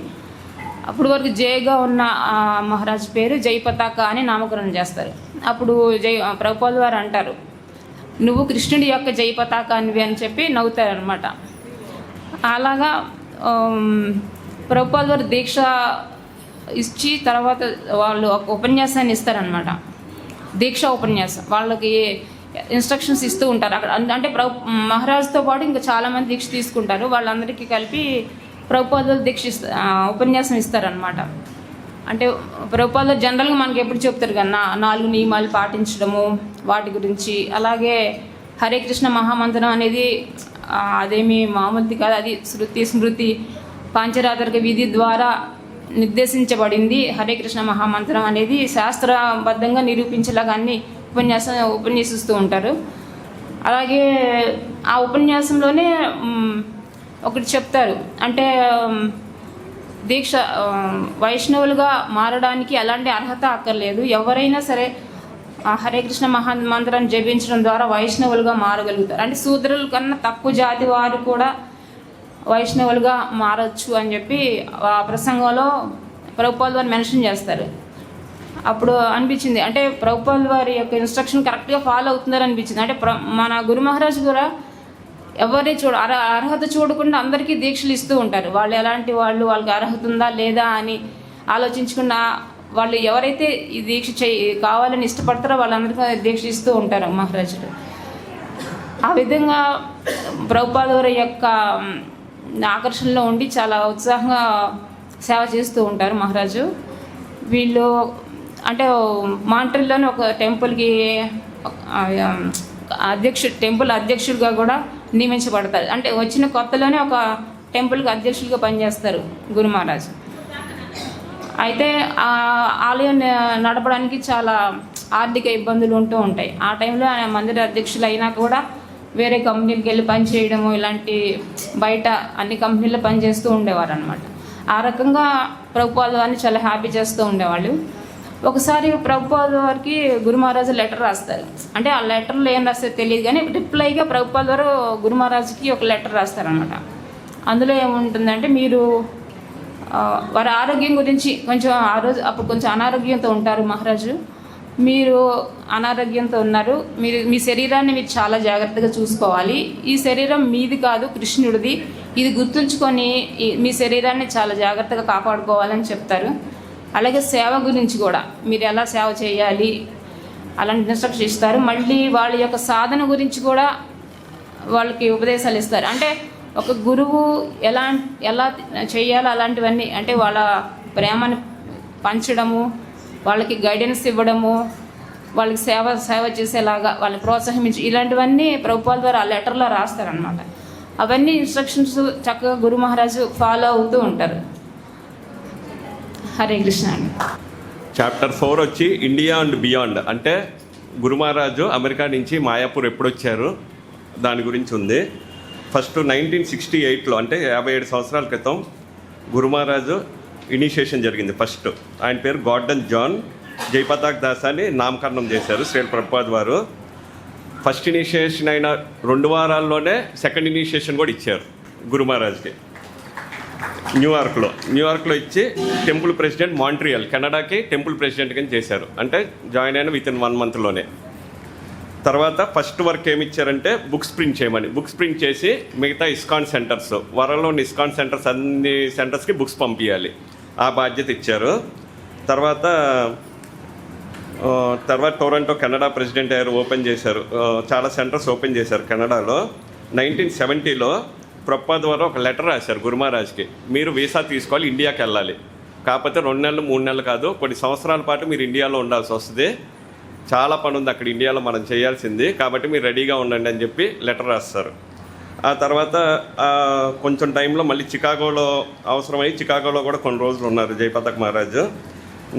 అప్పుడు వరకు జయగా ఉన్న మహారాజు పేరు జై పతాక అని నామకరణం చేస్తారు. అప్పుడు ప్రభుపాద వారు అంటారు, నువ్వు కృష్ణుడి యొక్క జై పతాకానివి అని చెప్పి నవ్వుతారనమాట. అలాగా ప్రభుపాద వారు దీక్ష ఇచ్చి తర్వాత వాళ్ళు ఒక ఉపన్యాసాన్ని ఇస్తారనమాట. దీక్ష ఉపన్యాసం వాళ్ళకి ఇన్స్ట్రక్షన్స్ ఇస్తూ ఉంటారు అక్కడ. అంటే మహారాజుతో పాటు ఇంకా చాలామంది దీక్ష తీసుకుంటారు. వాళ్ళందరికీ కలిపి ప్రభుపాదులు దీక్ష ఉపన్యాసం ఇస్తారనమాట. అంటే ప్రభుపాదులు జనరల్గా మనకి ఎప్పుడు చెప్తారు కదా, 4 నియమాలు పాటించడము వాటి గురించి. అలాగే హరే కృష్ణ మహామంత్రం అనేది అదేమి మామూలుది కాదు, అది శృతి స్మృతి పాంచరాత్రిక విధి ద్వారా నిర్దేశించబడింది. హరే కృష్ణ మహామంత్రం అనేది శాస్త్రబద్ధంగా నిరూపించేలాగా అన్ని ఉపన్యసిస్తూ ఉంటారు. అలాగే ఆ ఉపన్యాసంలోనే ఒకటి చెప్తారు, అంటే దీక్ష వైష్ణవులుగా మారడానికి ఎలాంటి అర్హత అక్కర్లేదు, ఎవరైనా సరే హరే కృష్ణ మహామంత్రాన్ని జపించడం ద్వారా వైష్ణవులుగా మారగలుగుతారు. అంటే శూద్రుల కన్నా తక్కువ జాతి వారు కూడా వైష్ణవులుగా మారచ్చు అని చెప్పి ఆ ప్రసంగంలో ప్రభుపాద వారు మెన్షన్ చేస్తారు. అప్పుడు అనిపించింది, అంటే ప్రభుపాద వారి యొక్క ఇన్స్ట్రక్షన్ కరెక్ట్గా ఫాలో అవుతుందని అనిపించింది. అంటే మన గురు మహారాజు కూడా ఎవరిని అర్హత చూడకుండా అందరికీ దీక్షలు ఇస్తూ ఉంటారు. వాళ్ళు ఎలాంటి వాళ్ళు, వాళ్ళకి అర్హత ఉందా లేదా అని ఆలోచించకుండా వాళ్ళు ఎవరైతే ఈ దీక్ష కావాలని ఇష్టపడతారో వాళ్ళందరికీ దీక్ష ఇస్తూ ఉంటారు మహారాజులు. ఆ విధంగా ప్రభుపాద వారి యొక్క ఆకర్షణలో ఉండి చాలా ఉత్సాహంగా సేవ చేస్తూ ఉంటారు మహారాజు. వీళ్ళు అంటే మాంట్రియల్లోని ఒక టెంపుల్కి టెంపుల్ అధ్యక్షుడిగా కూడా నియమించబడతారు. అంటే వచ్చిన కొత్తలోనే ఒక టెంపుల్కి అధ్యక్షుడిగా పనిచేస్తారు గురు మహారాజు. అయితే ఆ ఆలయం నడపడానికి చాలా ఆర్థిక ఇబ్బందులు ఉంటూ ఉంటాయి. ఆ టైంలో ఆయన మందిర అధ్యక్షులు అయినా కూడా వేరే కంపెనీలకు వెళ్ళి పనిచేయడము, ఇలాంటి బయట అన్ని కంపెనీల్లో పనిచేస్తూ ఉండేవారు అనమాట. ఆ రకంగా ప్రభుపాద వారిని చాలా హ్యాపీ చేస్తూ ఉండేవాళ్ళు. ఒకసారి ప్రభుపాద వారికి గురు మహారాజు లెటర్ రాస్తారు. అంటే ఆ లెటర్లో ఏం రాస్తారో తెలియదు కానీ రిప్లైగా ప్రభుపాద వారు గురు మహారాజుకి ఒక లెటర్ రాస్తారనమాట. అందులో ఏముంటుందంటే, మీరు వారి ఆరోగ్యం గురించి కొంచెం అప్పుడు కొంచెం అనారోగ్యంతో ఉంటారు మహారాజు, మీరు అనారోగ్యంతో ఉన్నారు, మీ శరీరాన్ని మీరు చాలా జాగ్రత్తగా చూసుకోవాలి, ఈ శరీరం మీది కాదు కృష్ణుడిది, ఇది గుర్తుంచుకొని మీ శరీరాన్ని చాలా జాగ్రత్తగా కాపాడుకోవాలని చెప్తారు. అలాగే సేవ గురించి కూడా మీరు ఎలా సేవ చేయాలి అలాంటి ఇన్స్ట్రక్షన్ ఇస్తారు. మళ్ళీ వాళ్ళ యొక్క సాధన గురించి కూడా వాళ్ళకి ఉపదేశాలు ఇస్తారు. అంటే ఒక గురువు ఎలా చేయాలో అలాంటివన్నీ, అంటే వాళ్ళ ప్రేమని పంచడము, వాళ్ళకి గైడెన్స్ ఇవ్వడము, వాళ్ళకి సేవ చేసేలాగా వాళ్ళని ప్రోత్సహించి, ఇలాంటివన్నీ ప్రభుపాద ద్వారా ఆ లెటర్లో రాస్తారనమాట. అవన్నీ ఇన్స్ట్రక్షన్స్ చక్కగా గురు మహారాజు ఫాలో అవుతూ ఉంటారు. హరే కృష్ణ అండి. చాప్టర్ 4 వచ్చి ఇండియా అండ్ బియాండ్, అంటే గురు మహారాజు అమెరికా నుంచి మాయాపూర్ ఎప్పుడు వచ్చారు దాని గురించి ఉంది. ఫస్ట్ 1968లో, అంటే 57 సంవత్సరాల క్రితం గురు మహారాజు ఇనిషియేషన్ జరిగింది. ఫస్ట్ ఆయన పేరు గార్డన్ జాన్ జయపతాక్ దాస్ అని నామకరణం చేశారు శ్రీ ప్రభుపాద వారు. ఫస్ట్ ఇనిషియేషన్ అయిన 2 వారాల్లోనే సెకండ్ ఇనిషియేషన్ కూడా ఇచ్చారు గురు మహారాజ్కి. న్యూయార్క్లో ఇచ్చి టెంపుల్ ప్రెసిడెంట్, మాంట్రియల్ కెనడాకి టెంపుల్ ప్రెసిడెంట్ కింద చేశారు. అంటే జాయిన్ అయిన విత్ ఇన్ 1 మంత్లోనే. తర్వాత ఫస్ట్ వర్క్ ఏమి ఇచ్చారంటే బుక్స్ ప్రింట్ చేయమని. బుక్స్ ప్రింట్ చేసి మిగతా ఇస్కాన్ సెంటర్స్, వరల్డ్లో ఉన్న ఇస్కాన్ సెంటర్స్ అన్ని సెంటర్స్కి బుక్స్ పంపించాలి, ఆ బాధ్యత ఇచ్చారు. తర్వాత టొరంటో కెనడా ప్రెసిడెంట్ అయ్యారు, ఓపెన్ చేశారు, చాలా సెంటర్స్ ఓపెన్ చేశారు కెనడాలో. 1970లో ప్రభుపాద వారు ఒక లెటర్ రాశారు గురు మహారాజ్కి, మీరు వీసా తీసుకోవాలి, ఇండియాకి వెళ్ళాలి, కాకపోతే 2 నెలలు 3 నెలలు కాదు, కొన్ని సంవత్సరాల పాటు మీరు ఇండియాలో ఉండాల్సి వస్తుంది, చాలా పని ఉంది అక్కడ ఇండియాలో మనం చేయాల్సింది, కాబట్టి మీరు రెడీగా ఉండండి అని చెప్పి లెటర్ రాస్తారు. ఆ తర్వాత కొంచెం టైంలో మళ్ళీ చికాగోలో అవసరమై చికాగోలో కూడా కొన్ని రోజులు ఉన్నారు జయపతాక్ మహారాజు.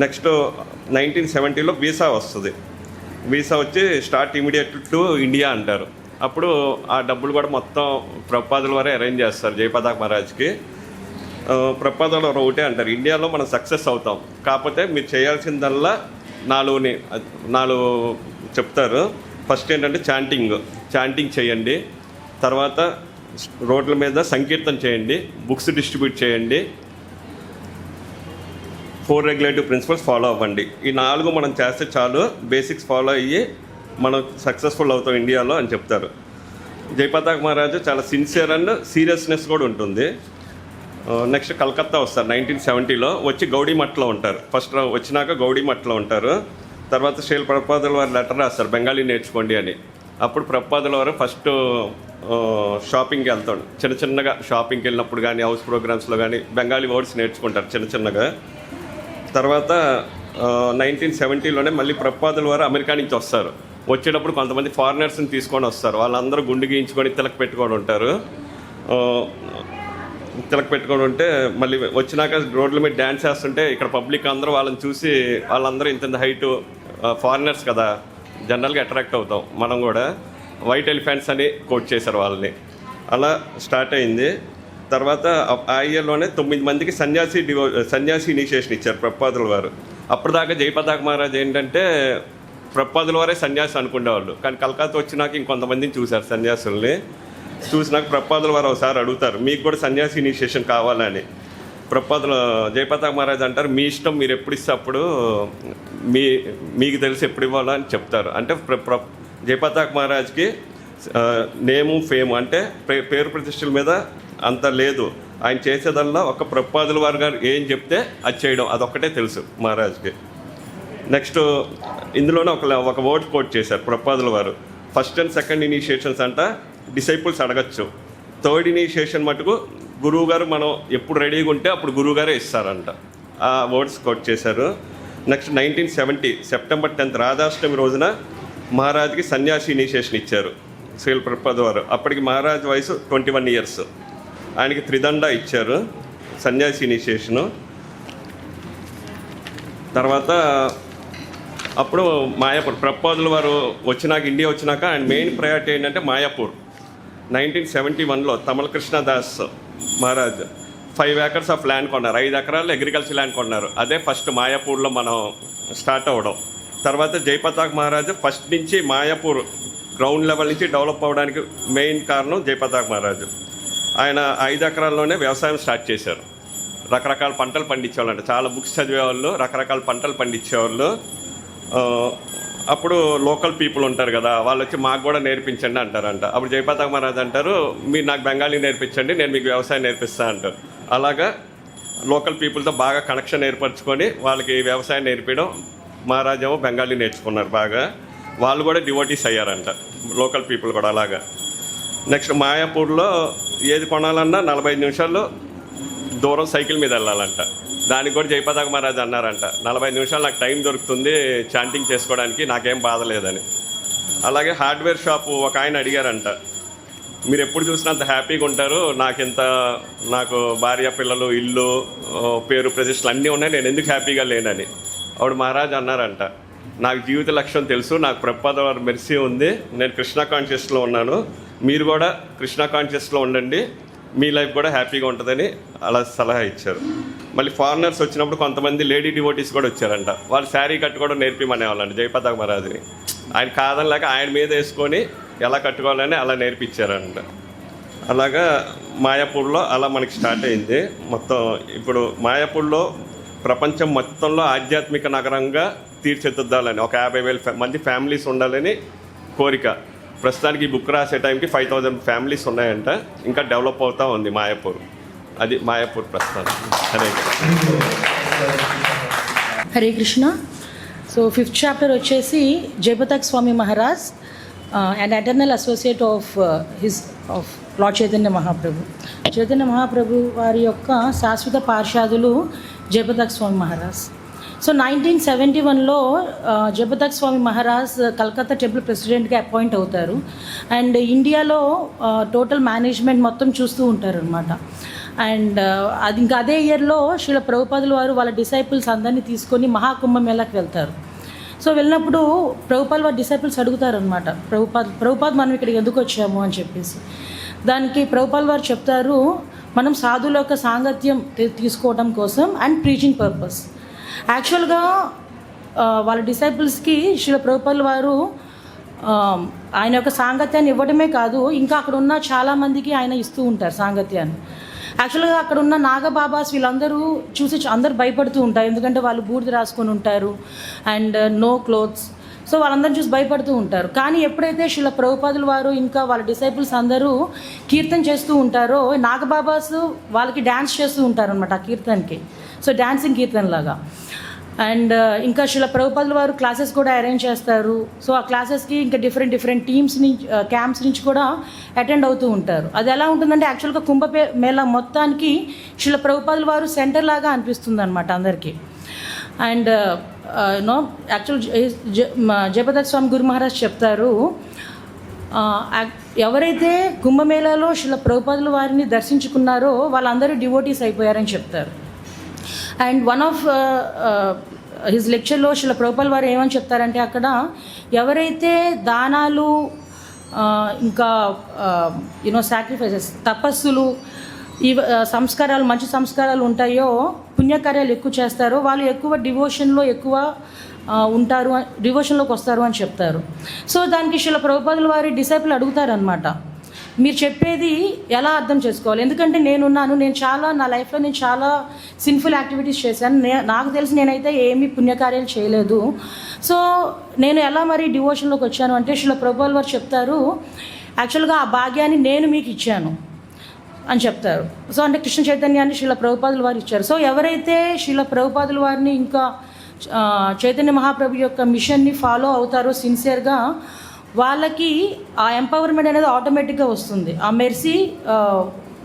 నెక్స్ట్ 1970లో వీసా వస్తుంది. వీసా వచ్చి స్టార్ట్ ఇమీడియట్ టు ఇండియా అంటారు. అప్పుడు ఆ డబ్బులు కూడా మొత్తం ప్రభుపాదుల వారే అరేంజ్ చేస్తారు జయపతాక్ మహారాజ్కి. ప్రభుపాదుల వారు ఒకటే అంటారు, ఇండియాలో మనం సక్సెస్ అవుతాం, కాకపోతే మీరు చేయాల్సిందల్లా 4 చెప్తారు. ఫస్ట్ ఏంటంటే చాంటింగ్ చేయండి, తర్వాత రోడ్ల మీద సంకీర్తన చేయండి, బుక్స్ డిస్ట్రిబ్యూట్ చేయండి, 4 రెగ్యులేటివ్ ప్రిన్సిపల్స్ ఫాలో అవ్వండి. ఈ 4 మనం చేస్తే చాలు, బేసిక్స్ ఫాలో అయ్యి మనం సక్సెస్ఫుల్ అవుతాం ఇండియాలో అని చెప్తారు. జయపతాక్ మహారాజు చాలా సిన్సియర్ అండ్ సీరియస్నెస్ కూడా ఉంటుంది. నెక్స్ట్ కలకత్తా వస్తారు 1970లో, వచ్చి గౌడీమఠలో ఉంటారు. ఫస్ట్ వచ్చినాక గౌడీమఠలో ఉంటారు. తర్వాత శ్రీల ప్రభుపాదుల వారు లెటర్ రాస్తారు బెంగాలీ నేర్చుకోండి అని. అప్పుడు ప్రభుపాదుల వారు ఫస్ట్ షాపింగ్కి వెళ్తాడు, చిన్నగా షాపింగ్కి వెళ్ళినప్పుడు కానీ హౌస్ ప్రోగ్రామ్స్లో కానీ బెంగాలీ వర్డ్స్ నేర్చుకుంటారు చిన్నగా. తర్వాత 1970లోనే మళ్ళీ ప్రభుపాదుల వారు అమెరికా నుంచి వస్తారు. వచ్చేటప్పుడు కొంతమంది ఫారినర్స్ని తీసుకొని వస్తారు, వాళ్ళందరూ గుండు గీయించుకొని తిలక పెట్టుకొని ఉంటారు. తిలక పెట్టుకొని ఉంటే మళ్ళీ వచ్చినాక రోడ్ల మీద డ్యాన్స్ చేస్తుంటే ఇక్కడ పబ్లిక్ అందరూ వాళ్ళని చూసి, వాళ్ళందరూ ఇంత హైటు, ఫారినర్స్ కదా జనరల్గా అట్రాక్ట్ అవుతాం మనం కూడా, వైట్ ఎలిఫెంట్స్ అని కోట్ చేశారు వాళ్ళని. అలా స్టార్ట్ అయింది. తర్వాత ఆ ఇయర్లోనే 9 మందికి సన్యాసి ఇనిషియేషన్ ఇచ్చారు ప్రభుపాదుల వారు. అప్పటిదాకా జయపతాక్ మహారాజ్ ఏంటంటే ప్రభుపాదుల వారే సన్యాసి అనుకునేవాళ్ళు, కానీ కలకత్తా వచ్చినాక ఇంకొంతమందిని చూశారు సన్యాసుల్ని. చూసినాక ప్రభుపాదుల వారు ఒకసారి అడుగుతారు, మీకు కూడా సన్యాసి ఇనిషియేషన్ కావాలని. జయపతాక్ మహారాజ్ అంటారు, మీ ఇష్టం, మీరు ఎప్పుడు ఇస్తే అప్పుడు, మీకు తెలిసి ఎప్పుడు ఇవ్వాలని చెప్తారు. అంటే జయపతాక్ మహారాజ్కి నేము ఫేమ్ అంటే పేరు ప్రతిష్టల మీద అంత లేదు, ఆయన చేసేదల్లా ఒక ప్రభుపాదుల వారు గారు ఏం చెప్తే అది చేయడం, అదొక్కటే తెలుసు మహారాజ్కి. నెక్స్ట్ ఇందులోనే ఒక వర్డ్ కోట్ చేశారు ప్రభుపాదుల వారు, ఫస్ట్ అండ్ సెకండ్ ఇనిషియేషన్స్ అంట డిసైపుల్స్ అడగచ్చు, థర్డ్ ఇనిషియేషన్ మటుకు గురువు గారు మనం ఎప్పుడు రెడీగా ఉంటే అప్పుడు గురువు గారే ఇస్తారంట. ఆ వర్డ్స్ కోట్ చేశారు. నెక్స్ట్ 1970 సెప్టెంబర్ 10 రాధాష్టమి రోజున మహారాజ్కి సన్యాసి ఇనిషియేషన్ ఇచ్చారు శ్రీల ప్రభుపాద వారు. అప్పటికి మహారాజ్ వయసు 21 ఇయర్స్. ఆయనకి త్రిదండ ఇచ్చారు సన్యాసి ఇనిషియేషను. తర్వాత అప్పుడు మాయాపూర్ ప్రభుపాదుల వారు ఇండియా వచ్చినాక ఆయన మెయిన్ ప్రయారిటీ ఏంటంటే మాయాపూర్. 1971లో Tamala Krishnadas Maharaj 5 acres of land కొన్నారు, 5 ఎకరాలు అగ్రికల్చర్ ల్యాండ్ కొన్నారు. అదే ఫస్ట్ మాయాపూర్లో మనం స్టార్ట్ అవ్వడం. తర్వాత జయపతాక్ మహారాజ్ ఫస్ట్ నుంచి మాయాపూర్ గ్రౌండ్ లెవెల్ నుంచి డెవలప్ అవ్వడానికి మెయిన్ కారణం జయపతాక్ మహారాజు. ఆయన 5 ఎకరాల్లోనే వ్యవసాయం స్టార్ట్ చేశారు. రకరకాల పంటలు పండించేవాళ్ళు, అంటే చాలా బుక్స్ చదివేవాళ్ళు, రకరకాల పంటలు పండించేవాళ్ళు. అప్పుడు లోకల్ పీపుల్ ఉంటారు కదా, వాళ్ళు వచ్చి మాకు కూడా నేర్పించండి అంటారంట. అప్పుడు జయపతాక్ మహారాజ్ అంటారు, మీరు నాకు బెంగాలీ నేర్పించండి, నేను మీకు వ్యవసాయం నేర్పిస్తాను అంటారు. అలాగా లోకల్ పీపుల్తో బాగా కనెక్షన్ ఏర్పరచుకొని వాళ్ళకి వ్యవసాయం నేర్పించడం. మహారాజ్ ఏమో బెంగాలీ నేర్చుకున్నారు బాగా, వాళ్ళు కూడా డివోటీస్ అయ్యారంట లోకల్ పీపుల్ కూడా అలాగా. నెక్స్ట్ మాయాపూర్లో ఏది కొనాలన్నా 45 నిమిషాల్లో దూరం సైకిల్ మీద వెళ్ళాలంట. దానికి కూడా జయపతాక మహారాజ్ అన్నారంట 45 నిమిషాలు నాకు టైం దొరుకుతుంది చాంటింగ్ చేసుకోవడానికి, నాకేం బాధ లేదని. అలాగే హార్డ్వేర్ షాపు ఒక ఆయన అడిగారంట, మీరు ఎప్పుడు చూసినా అంత హ్యాపీగా ఉంటారు, నాకు భార్య పిల్లలు ఇల్లు పేరు ప్రతిష్టలు అన్నీ ఉన్నాయి, నేను ఎందుకు హ్యాపీగా లేనని. ఆవిడ మహారాజ్ అన్నారంట, నాకు జీవిత లక్ష్యం తెలుసు, నాకు ప్రభుపాద వారి మెర్సీ ఉంది, నేను కృష్ణ కాన్షియస్లో ఉన్నాను, మీరు కూడా కృష్ణ కాన్షియస్లో ఉండండి, మీ లైఫ్ కూడా హ్యాపీగా ఉంటుందని అలా సలహా ఇచ్చారు. మళ్ళీ ఫారినర్స్ వచ్చినప్పుడు కొంతమంది లేడీ డివోటీస్ కూడా వచ్చారంట, వాళ్ళు శారీ కట్టుకోవడం నేర్పిమనేవాళ్ళంట జయపతాక మహారాజ్ని. ఆయన కాదనిలాగా ఆయన మీద వేసుకొని ఎలా కట్టుకోవాలని అలా నేర్పించారంట. అలాగా మాయాపూర్లో అలా మనకి స్టార్ట్ అయింది మొత్తం. ఇప్పుడు మాయాపూర్లో ప్రపంచం మొత్తంలో ఆధ్యాత్మిక నగరంగా తీర్చిదిద్దాలని ఒక 50,000 మంది ఫ్యామిలీస్ ఉండాలని కోరిక. ప్రస్తుతానికి ఈ బుక్ రాసే టైంకి 5,000 ఫ్యామిలీస్ ఉన్నాయంట. ఇంకా డెవలప్ అవుతూ ఉంది మాయాపూర్. అది మాయాపూర్ ప్రస్తుతానికి. Hare Krishna. So 5th chapter వచ్చేసి Jayapataka Swami Maharaj and eternal associate of Lord Chaitanya Mahaprabhu. Chaitanya Mahaprabhu వారి యొక్క శాశ్వత పార్షాదులు జయపతాక స్వామి మహారాజ్. సో 1971లో జయపతాక స్వామి మహారాజ్ కలకత్తా టెంపుల్ ప్రెసిడెంట్గా అపాయింట్ అవుతారు. అండ్ ఇండియాలో టోటల్ మేనేజ్మెంట్ మొత్తం చూస్తూ ఉంటారు అనమాట. అండ్ అది ఇంకా అదే ఇయర్లో శ్రీల ప్రభుపాదుల వారు వాళ్ళ డిసైపుల్స్ అందరినీ తీసుకొని మహాకుంభమేళాకి వెళ్తారు. సో వెళ్ళినప్పుడు ప్రభుపాద వారి డిసైపుల్స్ అడుగుతారనమాట, ప్రభుపాద మనం ఇక్కడికి ఎందుకు వచ్చాము అని చెప్పేసి. దానికి ప్రభుపాద వారు చెప్తారు, మనం సాధువుల యొక్క సాంగత్యం తీసుకోవడం కోసం అండ్ ప్రీచింగ్ పర్పస్. యాక్చువల్గా వాళ్ళ డిసైపుల్స్కి శ్రీల ప్రభుపాద వారు ఆయన యొక్క సాంగత్యాన్ని ఇవ్వడమే కాదు, ఇంకా అక్కడ ఉన్న చాలామందికి ఆయన ఇస్తూ ఉంటారు సాంగత్యాన్ని. యాక్చువల్గా అక్కడ ఉన్న నాగబాబాస్ వీళ్ళందరూ చూసి అందరూ భయపడుతూ ఉంటారు, ఎందుకంటే వాళ్ళు బూడిద రాసుకొని ఉంటారు అండ్ నో క్లోత్స్. సో వాళ్ళందరూ చూసి భయపడుతూ ఉంటారు. కానీ ఎప్పుడైతే శ్రీల ప్రభుపాదుల వారు ఇంకా వాళ్ళ డిసైపుల్స్ అందరూ కీర్తన చేస్తూ ఉంటారో నాగబాబాస్ వాళ్ళకి డ్యాన్స్ చేస్తూ ఉంటారు అనమాట ఆ కీర్తనకి. సో డ్యాన్సింగ్ కీర్తన లాగా. అండ్ ఇంకా శ్రీల ప్రభుపాదుల వారు క్లాసెస్ కూడా అరేంజ్ చేస్తారు. సో ఆ క్లాసెస్కి ఇంకా డిఫరెంట్ టీమ్స్ నుంచి క్యాంప్స్ నుంచి కూడా అటెండ్ అవుతూ ఉంటారు. అది ఎలా ఉంటుందంటే యాక్చువల్గా కుంభమేళా మొత్తానికి శ్రీల ప్రభుపాదుల వారు సెంటర్ లాగా అనిపిస్తుంది అనమాట అందరికీ. అండ్ యాక్చువల్ జయపతాక స్వామి గురు మహారాజ్ చెప్తారు, ఎవరైతే కుంభమేళాలో శ్రీల ప్రభుపాదుల వారిని దర్శించుకున్నారో వాళ్ళందరూ డివోటీస్ అయిపోయారని చెప్తారు. అండ్ వన్ ఆఫ్ హిజ్ లెక్చర్లో శ్రీల ప్రభుపాదుల వారు ఏమని చెప్తారంటే, అక్కడ ఎవరైతే దానాలు ఇంకా సాక్రిఫైసెస్ తపస్సులు ఈ సంస్కారాలు మంచి సంస్కారాలు ఉంటాయో పుణ్యకార్యాలు ఎక్కువ చేస్తారో వాళ్ళు ఎక్కువ డివోషన్లో ఎక్కువ ఉంటారు, డివోషన్లోకి వస్తారు అని చెప్తారు. సో దానికి శ్రీల ప్రభుపాదుల వారి డిసైపుల్ అడుగుతారనమాట, మీరు చెప్పేది ఎలా అర్థం చేసుకోవాలి, ఎందుకంటే నా లైఫ్లో నేను చాలా సిన్ఫుల్ యాక్టివిటీస్ చేశాను, నాకు తెలిసి నేనైతే ఏమీ పుణ్యకార్యాలు చేయలేదు, సో నేను ఎలా మరి డివోషన్లోకి వచ్చాను అంటే శ్రీల ప్రభుపాదుల వారు చెప్తారు, యాక్చువల్గా ఆ భాగ్యాన్ని నేను మీకు ఇచ్చాను అని చెప్తారు. సో అంటే కృష్ణ చైతన్యాన్ని శ్రీల ప్రభుపాదుల వారు ఇచ్చారు. సో ఎవరైతే శ్రీల ప్రభుపాదుల వారిని ఇంకా చైతన్య మహాప్రభు యొక్క మిషన్ని ఫాలో అవుతారో సిన్సియర్గా వాళ్ళకి ఆ ఎంపవర్మెంట్ అనేది ఆటోమేటిక్గా వస్తుంది. ఆ మెర్సీ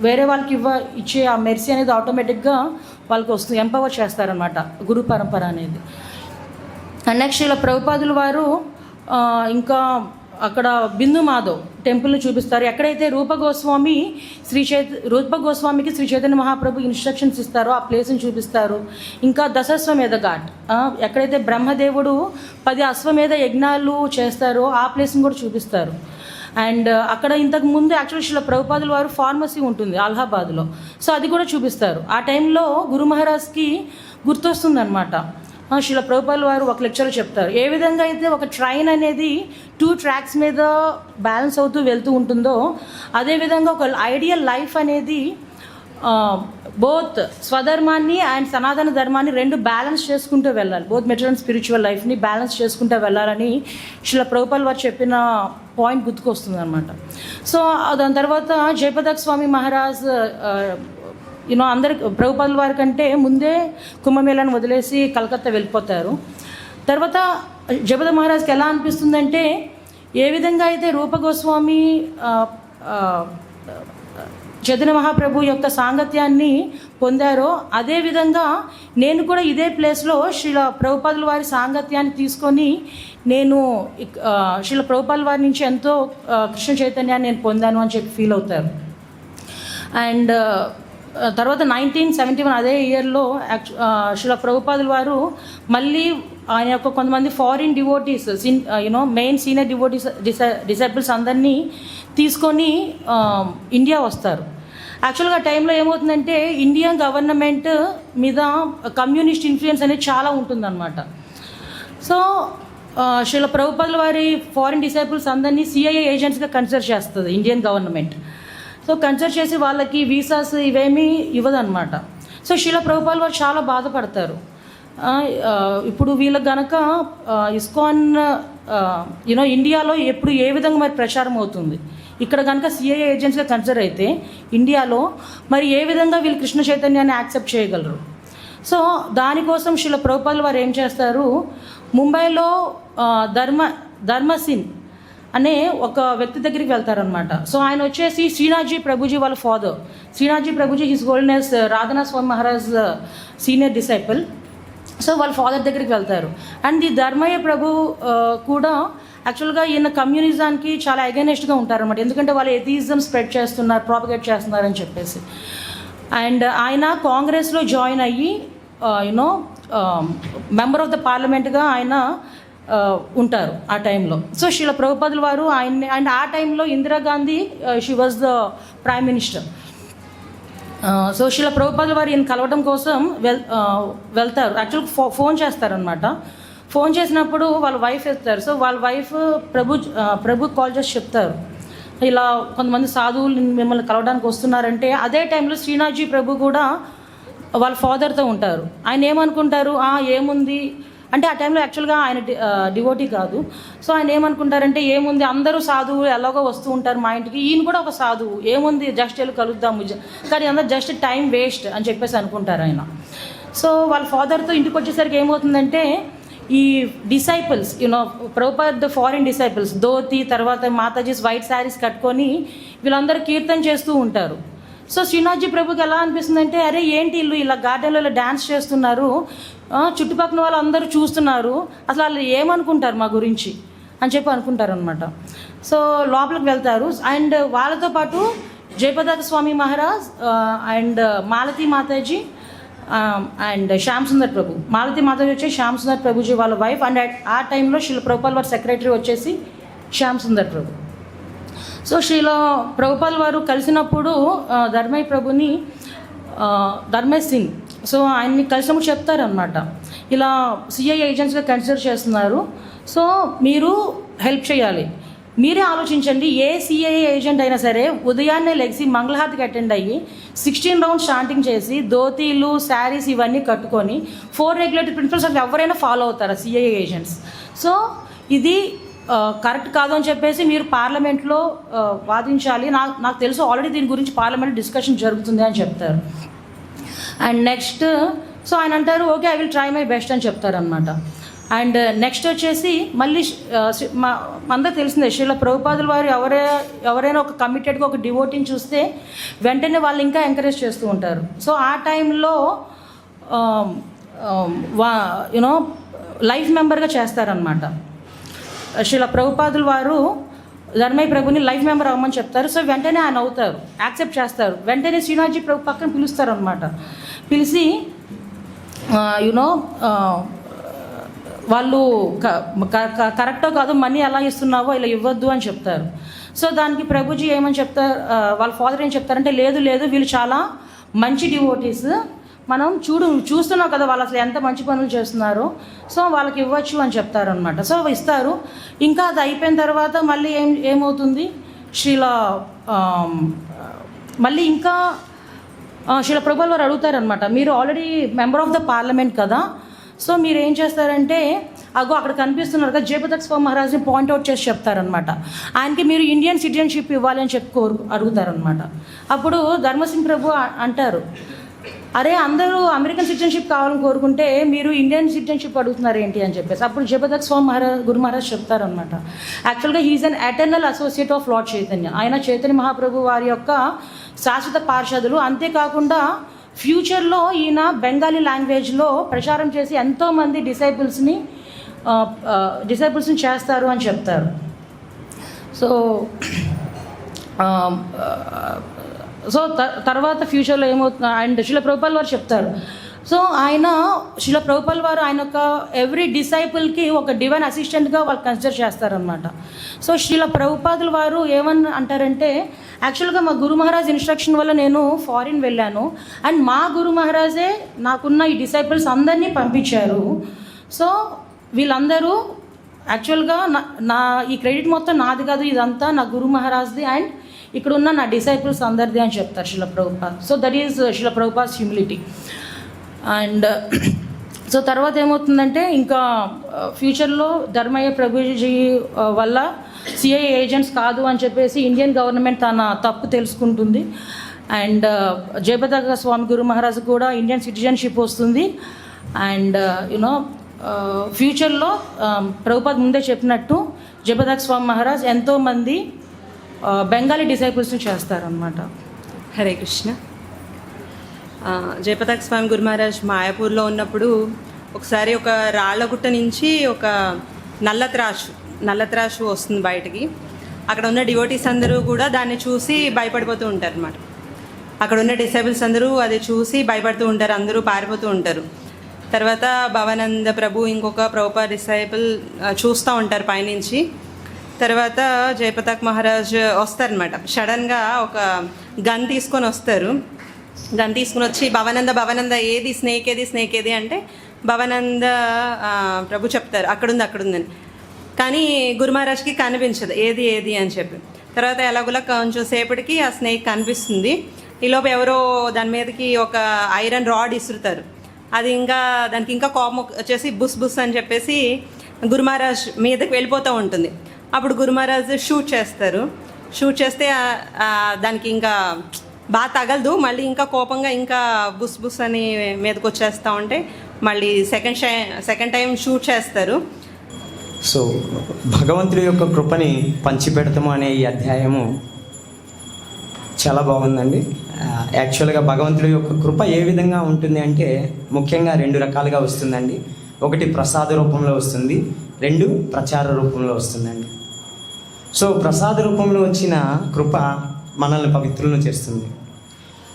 వేరే వాళ్ళకి ఇచ్చే ఆ మెర్సీ అనేది ఆటోమేటిక్గా వాళ్ళకి వస్తుంది, ఎంపవర్ చేస్తారనమాట గురు పరంపర అనేది. అండ్ నెక్స్ట్ శ్రీల ప్రభుపాదుల వారు ఇంకా అక్కడ బిందు మాధవ్ టెంపుల్ని చూపిస్తారు. ఎక్కడైతే రూప గోస్వామికి శ్రీ చైతన్య మహాప్రభు ఇన్స్ట్రక్షన్స్ ఇస్తారో ఆ ప్లేస్ని చూపిస్తారు. ఇంకా దశాశ్వమేధ ఘాట్ ఎక్కడైతే బ్రహ్మదేవుడు 10 అశ్వమేధ యజ్ఞాలు చేస్తారో ఆ ప్లేస్ని కూడా చూపిస్తారు. అండ్ అక్కడ ఇంతకు ముందు యాక్చువల్ శ్రీల ప్రభుపాదుల వారు ఫార్మసీ ఉంటుంది అలహాబాద్లో, సో అది కూడా చూపిస్తారు. ఆ టైంలో గురు మహారాజ్కి గుర్తొస్తుంది అనమాట. శ్రీల ప్రభుపాదుల వారు ఒక లెక్చర్లో చెప్తారు, ఏ విధంగా అయితే ఒక ట్రైన్ అనేది 2 ట్రాక్స్ మీద బ్యాలెన్స్ అవుతూ వెళ్తూ ఉంటుందో అదేవిధంగా ఒక ఐడియల్ లైఫ్ అనేది బోత్ స్వధర్మాన్ని అండ్ సనాతన ధర్మాన్ని 2 బ్యాలెన్స్ చేసుకుంటూ వెళ్ళాలి, బోత్ మెటీరియల్ అండ్ స్పిరిచువల్ లైఫ్ని బ్యాలెన్స్ చేసుకుంటూ వెళ్ళాలని శ్రీల ప్రభుపాదుల వారు చెప్పిన పాయింట్ గుర్తుకొస్తుంది అనమాట. సో దాని తర్వాత జయపతాక స్వామి మహారాజ్ అందరికి ప్రభుపాదుల వారి కంటే ముందే కుంభమేళాను వదిలేసి కలకత్తా వెళ్ళిపోతారు. తర్వాత జయపతాక మహారాజ్కి ఎలా అనిపిస్తుందంటే, ఏ విధంగా అయితే రూప గోస్వామి చైతన్య మహాప్రభు యొక్క సాంగత్యాన్ని పొందారో అదేవిధంగా నేను కూడా ఇదే ప్లేస్లో శ్రీల ప్రభుపాదుల వారి సాంగత్యాన్ని తీసుకొని నేను శ్రీల ప్రభుపాదుల వారి నుంచి ఎంతో కృష్ణ చైతన్యాన్ని నేను పొందాను అని చెప్పి ఫీల్ అవుతారు. అండ్ తర్వాత 1971 అదే ఇయర్లో శ్రీల ప్రభుపాదుల వారు మళ్ళీ ఆయన యొక్క కొంతమంది foreign devotees main senior devotees disciples అందరినీ తీసుకొని ఇండియా వస్తారు. యాక్చువల్గా ఆ టైంలో ఏమవుతుందంటే ఇండియన్ గవర్నమెంట్ మీద కమ్యూనిస్ట్ ఇన్ఫ్లుయెన్స్ అనేది చాలా ఉంటుందన్నమాట. సో శ్రీల ప్రభుపాదుల వారి ఫారిన్ డిసైపుల్స్ అందరినీ CIA ఏజెంట్స్గా కన్సిడర్ చేస్తుంది ఇండియన్ గవర్నమెంట్. సో కన్సిడర్ చేసి వాళ్ళకి వీసాస్ ఇవేమీ ఇవ్వదన్నమాట. సో శ్రీల ప్రభుపాదుల వారు చాలా బాధపడతారు. ఇప్పుడు వీళ్ళకి గనక ఇస్కాన్ ఇండియాలో ఎప్పుడు ఏ విధంగా మరి ప్రచారం అవుతుంది, ఇక్కడ కనుక CIA ఏజెంట్స్గా కన్సిడర్ అయితే ఇండియాలో మరి ఏ విధంగా వీళ్ళు కృష్ణ చైతన్యాన్ని యాక్సెప్ట్ చేయగలరు? సో దానికోసం శ్రీల ప్రభుపాదుల వారు ఏం చేస్తారు, ముంబైలో ధర్మసిన్ అనే ఒక వ్యక్తి దగ్గరికి వెళ్తారనమాట. సో ఆయన వచ్చేసి శ్రీనాథ్జీ ప్రభుజీ వాళ్ళ father. Shrinathji Prabhuji his wholeness Radhanath స్వామి మహారాజ్ సీనియర్ డిసైపుల్. సో వాళ్ళ ఫాదర్ దగ్గరికి వెళ్తారు. అండ్ ఈ ధర్మయ్య ప్రభు కూడా యాక్చువల్గా ఈయన కమ్యూనిజానికి చాలా అగైనెస్ట్గా ఉంటారన్నమాట. ఎందుకంటే వాళ్ళు ఎథియిజం స్ప్రెడ్ చేస్తున్నారు, ప్రాపగేట్ చేస్తున్నారని చెప్పేసి. అండ్ ఆయన కాంగ్రెస్లో జాయిన్ అయ్యి మెంబర్ ఆఫ్ ద పార్లమెంట్గా ఆయన ఉంటారు ఆ టైంలో. సో శ్రీల ప్రభుపాదుల వారు ఆయన్ని, అండ్ ఆ టైంలో Indira Gandhi she was the prime minister. So Srila ప్రభుపాదుల వారు ఈయన కలవడం కోసం వెళ్తారు. యాక్చువల్గా ఫోన్ చేస్తారనమాట. ఫోన్ చేసినప్పుడు వాళ్ళ వైఫ్ ఎత్తారు. సో వాళ్ళ వైఫ్ ప్రభు కాల్ చేసి చెప్తారు, ఇలా కొంతమంది సాధువులు మిమ్మల్ని కలవడానికి వస్తున్నారంటే అదే టైంలో శ్రీనాథ్జీ ప్రభు కూడా వాళ్ళ ఫాదర్తో ఉంటారు. ఆయన ఏమనుకుంటారు, ఏముంది అంటే ఆ టైంలో యాక్చువల్గా ఆయన డివోటీ కాదు. సో ఆయన ఏమనుకుంటారంటే ఏముంది, అందరూ సాధువులు ఎలాగో వస్తూ ఉంటారు మా ఇంటికి, ఈయన కూడా ఒక సాధువు, ఏముంది జస్ట్ వెళ్ళి కలుద్దాము, కానీ అందరూ జస్ట్ టైం వేస్ట్ అని చెప్పేసి అనుకుంటారు ఆయన. సో వాళ్ళ ఫాదర్తో ఇంటికి వచ్చేసరికి ఏమవుతుందంటే ఈ disciples Prabhupada foreign disciples dhoti, తర్వాత మాతాజీస్ వైట్ శారీస్ కట్టుకొని వీళ్ళందరూ కీర్తన చేస్తూ ఉంటారు. సో శ్రీనాథ్జీ ప్రభుకి ఎలా అనిపిస్తుందంటే, అరే ఏంటి ఇల్లు ఇలా గార్డెన్లో ఇలా డ్యాన్స్ చేస్తున్నారు, చుట్టుపక్కల వాళ్ళు అందరూ చూస్తున్నారు, అసలు వాళ్ళు ఏమనుకుంటారు మా గురించి అని చెప్పి అనుకుంటారు అనమాట. సో లోపలికి వెళ్తారు. అండ్ వాళ్ళతో పాటు జయపతాక స్వామి మహారాజ్ అండ్ మాలతీ మాతాజీ అండ్ శ్యామ్ సుందర్ ప్రభు. మాలతీ మాతాజీ వచ్చి శ్యామ్ సుందర్ ప్రభుజీ వాళ్ళ వైఫ్. అండ్ ఆ టైంలో శ్రీల ప్రభుపాదుల వారి సెక్రటరీ వచ్చేసి శ్యామ్ సుందర్ ప్రభు. సో శ్రీల ప్రభుపాదుల వారు కలిసినప్పుడు ధర్మయ్య ప్రభుని ధర్మయ్య సింగ్, సో ఆయన్ని కలిసినప్పుడు చెప్తారనమాట, ఇలా CIA ఏజెంట్స్గా కన్సిడర్ చేస్తున్నారు, సో మీరు హెల్ప్ చేయాలి, మీరే ఆలోచించండి, ఏ CIA ఏజెంట్ అయినా సరే ఉదయాన్నే లెగిసి మంగళహారతికి అటెండ్ అయ్యి 16 రౌండ్స్ స్టాంటింగ్ చేసి ధోతీలు శారీస్ ఇవన్నీ కట్టుకొని 4 రెగ్యులేటరీ ప్రిన్సిపల్స్ అంటే ఎవరైనా ఫాలో అవుతారు CIA ఏజెంట్స్. సో ఇది కరెక్ట్ కాదు అని చెప్పేసి మీరు పార్లమెంట్లో వాదించాలి, నాకు తెలుసు ఆల్రెడీ దీని గురించి పార్లమెంట్లో డిస్కషన్ జరుగుతుంది అని చెప్తారు. అండ్ నెక్స్ట్ సో ఆయన అంటారు, okay I will try my best అని చెప్తారనమాట. అండ్ నెక్స్ట్ వచ్చేసి మళ్ళీ అందరూ తెలిసిందే, శ్రీల ప్రభుపాదుల వారు ఎవరైనా ఒక కమిటెడ్గా ఒక డివోటీని చూస్తే వెంటనే వాళ్ళు ఇంకా ఎంకరేజ్ చేస్తూ ఉంటారు. సో ఆ టైంలో లైఫ్ మెంబర్గా చేస్తారనమాట. శ్రీల ప్రభుపాదుల వారు ధర్మయ్య ప్రభుని లైఫ్ మెంబర్ అవ్వమని చెప్తారు. సో వెంటనే ఆయన అవుతారు, యాక్సెప్ట్ చేస్తారు. వెంటనే శ్రీనాథ్జీ ప్రభు పక్కన పిలుస్తారు అనమాట. పిలిచి వాళ్ళు కరెక్టో కాదు, మనీ ఎలా ఇస్తున్నావో ఇలా ఇవ్వద్దు అని చెప్తారు. సో దానికి ప్రభుజీ ఏమని చెప్తారు, వాళ్ళ ఫాదర్ ఏం చెప్తారంటే, లేదు వీళ్ళు చాలా మంచి డివోటీస్, మనం చూస్తున్నాం కదా వాళ్ళు అసలు ఎంత మంచి పనులు చేస్తున్నారు, సో వాళ్ళకి ఇవ్వచ్చు అని చెప్తారనమాట. సో ఇస్తారు. ఇంకా అది అయిపోయిన తర్వాత మళ్ళీ ఏమవుతుంది, మళ్ళీ ఇంకా శ్రీల ప్రభుపాదుల వారు అడుగుతారనమాట, మీరు already member of the parliament కదా, సో మీరు ఏం చేస్తారంటే అక్కడ కనిపిస్తున్నారు కదా జయపతాక స్వామి మహారాజ్ని పాయింట్అవుట్ చేసి చెప్తారనమాట. ఆయనకి మీరు ఇండియన్ సిటిజన్షిప్ ఇవ్వాలి అని చెప్పి అడుగుతారనమాట. అప్పుడు ధర్మసింగ్ ప్రభు అంటారు, అరే అందరూ అమెరికన్ సిటిజన్షిప్ కావాలని కోరుకుంటే మీరు ఇండియన్ సిటిజన్షిప్ అడుగుతున్నారు ఏంటి అని చెప్పేసి అప్పుడు జయపతాక స్వామి మహారాజ్ గురు మహారాజ్ చెప్తారనమాట. యాక్చువల్గా he is an eternal associate of Lord Chaitanya. ఆయన చైతన్య మహాప్రభు వారి యొక్క శాశ్వత పార్షదులు. అంతేకాకుండా ఫ్యూచర్లో ఈయన బెంగాలీ లాంగ్వేజ్లో ప్రచారం చేసి ఎంతోమంది డిసైపుల్స్ని చేస్తారు అని చెప్తారు. సో తర్వాత ఫ్యూచర్లో ఏమవుతుంది అండ్ శిల ప్రభుపాల్ వారు చెప్తారు. సో ఆయన శిల ప్రభుపాల్ వారు ఆయన యొక్క ఎవ్రీ డిసైపుల్కి ఒక డివైన్ అసిస్టెంట్గా వాళ్ళు కన్సిడర్ చేస్తారనమాట. సో శిల ప్రభుపాదుల వారు ఏమని అంటారంటే, యాక్చువల్గా మా గురు మహారాజ్ ఇన్స్ట్రక్షన్ వల్ల నేను ఫారిన్ వెళ్ళాను అండ్ మా గురు మహారాజే నాకున్న ఈ డిసైపుల్స్ అందరినీ పంపించారు. సో వీళ్ళందరూ యాక్చువల్గా నా ఈ క్రెడిట్ మొత్తం నాది కాదు, ఇదంతా నా గురు మహారాజ్ది అండ్ ఇక్కడ ఉన్న నా డిసైపుల్స్ అందరిది అని చెప్తారు శిల ప్రభుపాద్. సో దట్ ఈజ్ శిల ప్రభుపాద్ హ్యూమిలిటీ. అండ్ సో తర్వాత ఏమవుతుందంటే ఇంకా ఫ్యూచర్లో ధర్మయ్య ప్రభుజీ వల్ల సిఐఏ ఏజెంట్స్ కాదు అని చెప్పేసి ఇండియన్ గవర్నమెంట్ తన తప్పు తెలుసుకుంటుంది. అండ్ జయపతాక స్వామి గురు మహారాజ్ కూడా ఇండియన్ సిటిజన్షిప్ వస్తుంది. అండ్ యునో ఫ్యూచర్లో ప్రభుపాద్ ముందే చెప్పినట్టు జయపతాక స్వామి మహారాజ్ ఎంతోమంది బెంగాలీ డిసైపుల్స్ని చేస్తారనమాట. హరే కృష్ణ. జయపతాక స్వామి గురు మహారాజ్ మాయాపూర్లో ఉన్నప్పుడు ఒకసారి ఒక రాళ్ళగుట్ట నుంచి ఒక నల్ల త్రాసు వస్తుంది బయటికి. అక్కడ ఉన్న డివోటీస్ అందరూ కూడా దాన్ని చూసి భయపడిపోతూ ఉంటారు అనమాట. అక్కడ ఉన్న డిసైబుల్స్ అందరూ అది చూసి భయపడుతూ ఉంటారు, అందరూ పారిపోతూ ఉంటారు. తర్వాత భవానంద ప్రభు ఇంకొక ప్రభుపా డిసైబుల్ చూస్తూ ఉంటారు పైనుంచి. తర్వాత జయపతాక్ మహారాజ్ వస్తారనమాట. సడన్గా ఒక గన్ తీసుకొని వస్తారు. గన్ తీసుకుని వచ్చి భవానంద ఏది స్నేక్ ఏది అంటే భవానంద ప్రభు చెప్తారు అక్కడుందని. కానీ గురు మహారాజ్కి కనిపించదు ఏది అని చెప్పి. తర్వాత ఎలాగోలా కొంచెం సేపటికి ఆ స్నేక్ కనిపిస్తుంది. ఈలోపు ఎవరో దాని మీదకి ఒక ఐరన్ రాడ్ ఇసురుతారు. అది దానికి ఇంకా కోపం వచ్చేసి బుస్ అని చెప్పేసి గురు మహారాజ్ మీదకి వెళ్ళిపోతూ ఉంటుంది. అప్పుడు గురు మహారాజ్ షూట్ చేస్తే దానికి ఇంకా బాగా తగలదు. మళ్ళీ ఇంకా కోపంగా ఇంకా బుస్ అని మీదకి వచ్చేస్తూ ఉంటే మళ్ళీ సెకండ్ టైం షూట్ చేస్తారు. సో భగవంతుడి యొక్క కృపని పంచిపెడతాము అనే ఈ అధ్యాయము చాలా బాగుందండి. యాక్చువల్గా భగవంతుడి యొక్క కృప ఏ విధంగా ఉంటుంది అంటే ముఖ్యంగా 2 రకాలుగా వస్తుందండి. ఒకటి ప్రసాద రూపంలో వస్తుంది, 2 ప్రచార రూపంలో వస్తుందండి. సో ప్రసాద రూపంలో వచ్చిన కృప మనల్ని పవిత్రులను చేస్తుంది.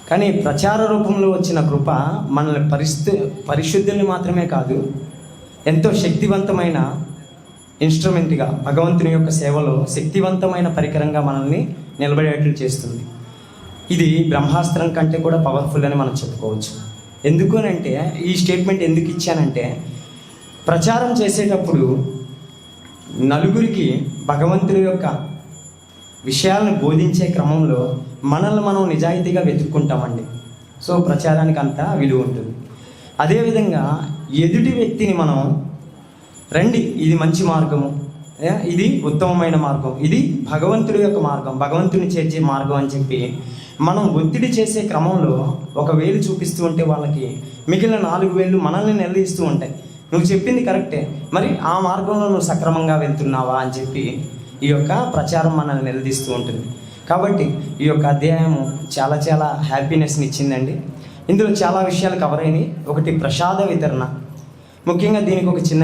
కానీ ప్రచార రూపంలో వచ్చిన కృప మనల్ని పరిశుద్ధుల్ని మాత్రమే కాదు, ఎంతో శక్తివంతమైన ఇన్స్ట్రుమెంట్గా భగవంతుని యొక్క సేవలో శక్తివంతమైన పరికరంగా మనల్ని నిలబడేట్లు చేస్తుంది. ఇది బ్రహ్మాస్త్రం కంటే కూడా పవర్ఫుల్ అని మనం చెప్పుకోవచ్చు. ఎందుకు అంటే ఈ స్టేట్మెంట్ ఎందుకు ఇచ్చానంటే, ప్రచారం చేసేటప్పుడు నలుగురికి భగవంతుని యొక్క విషయాలను బోధించే క్రమంలో మనల్ని మనం నిజాయితీగా వెతుక్కుంటామండి. సో ప్రచారానికి అంతా విలువ ఉంటుంది. అదేవిధంగా ఎదుటి వ్యక్తిని మనం రండి ఇది మంచి మార్గము, ఇది ఉత్తమమైన మార్గం, ఇది భగవంతుడి యొక్క మార్గం, భగవంతుని చేర్చే మార్గం అని చెప్పి మనం ఒత్తిడి చేసే క్రమంలో ఒక వేలు చూపిస్తూ ఉంటే వాళ్ళకి మిగిలిన 4 వేళ్ళు మనల్ని నిలదీస్తూ ఉంటాయి. నువ్వు చెప్పింది కరెక్టే, మరి ఆ మార్గంలో నువ్వు సక్రమంగా వెళ్తున్నావా అని చెప్పి ఈ యొక్క ప్రచారం మనల్ని నిలదీస్తూ ఉంటుంది. కాబట్టి ఈ యొక్క అధ్యాయము చాలా చాలా హ్యాపీనెస్ని ఇచ్చిందండి. ఇందులో చాలా విషయాలు కవర్ అయినాయి. ఒకటి ప్రసాద వితరణ, ముఖ్యంగా దీనికి ఒక చిన్న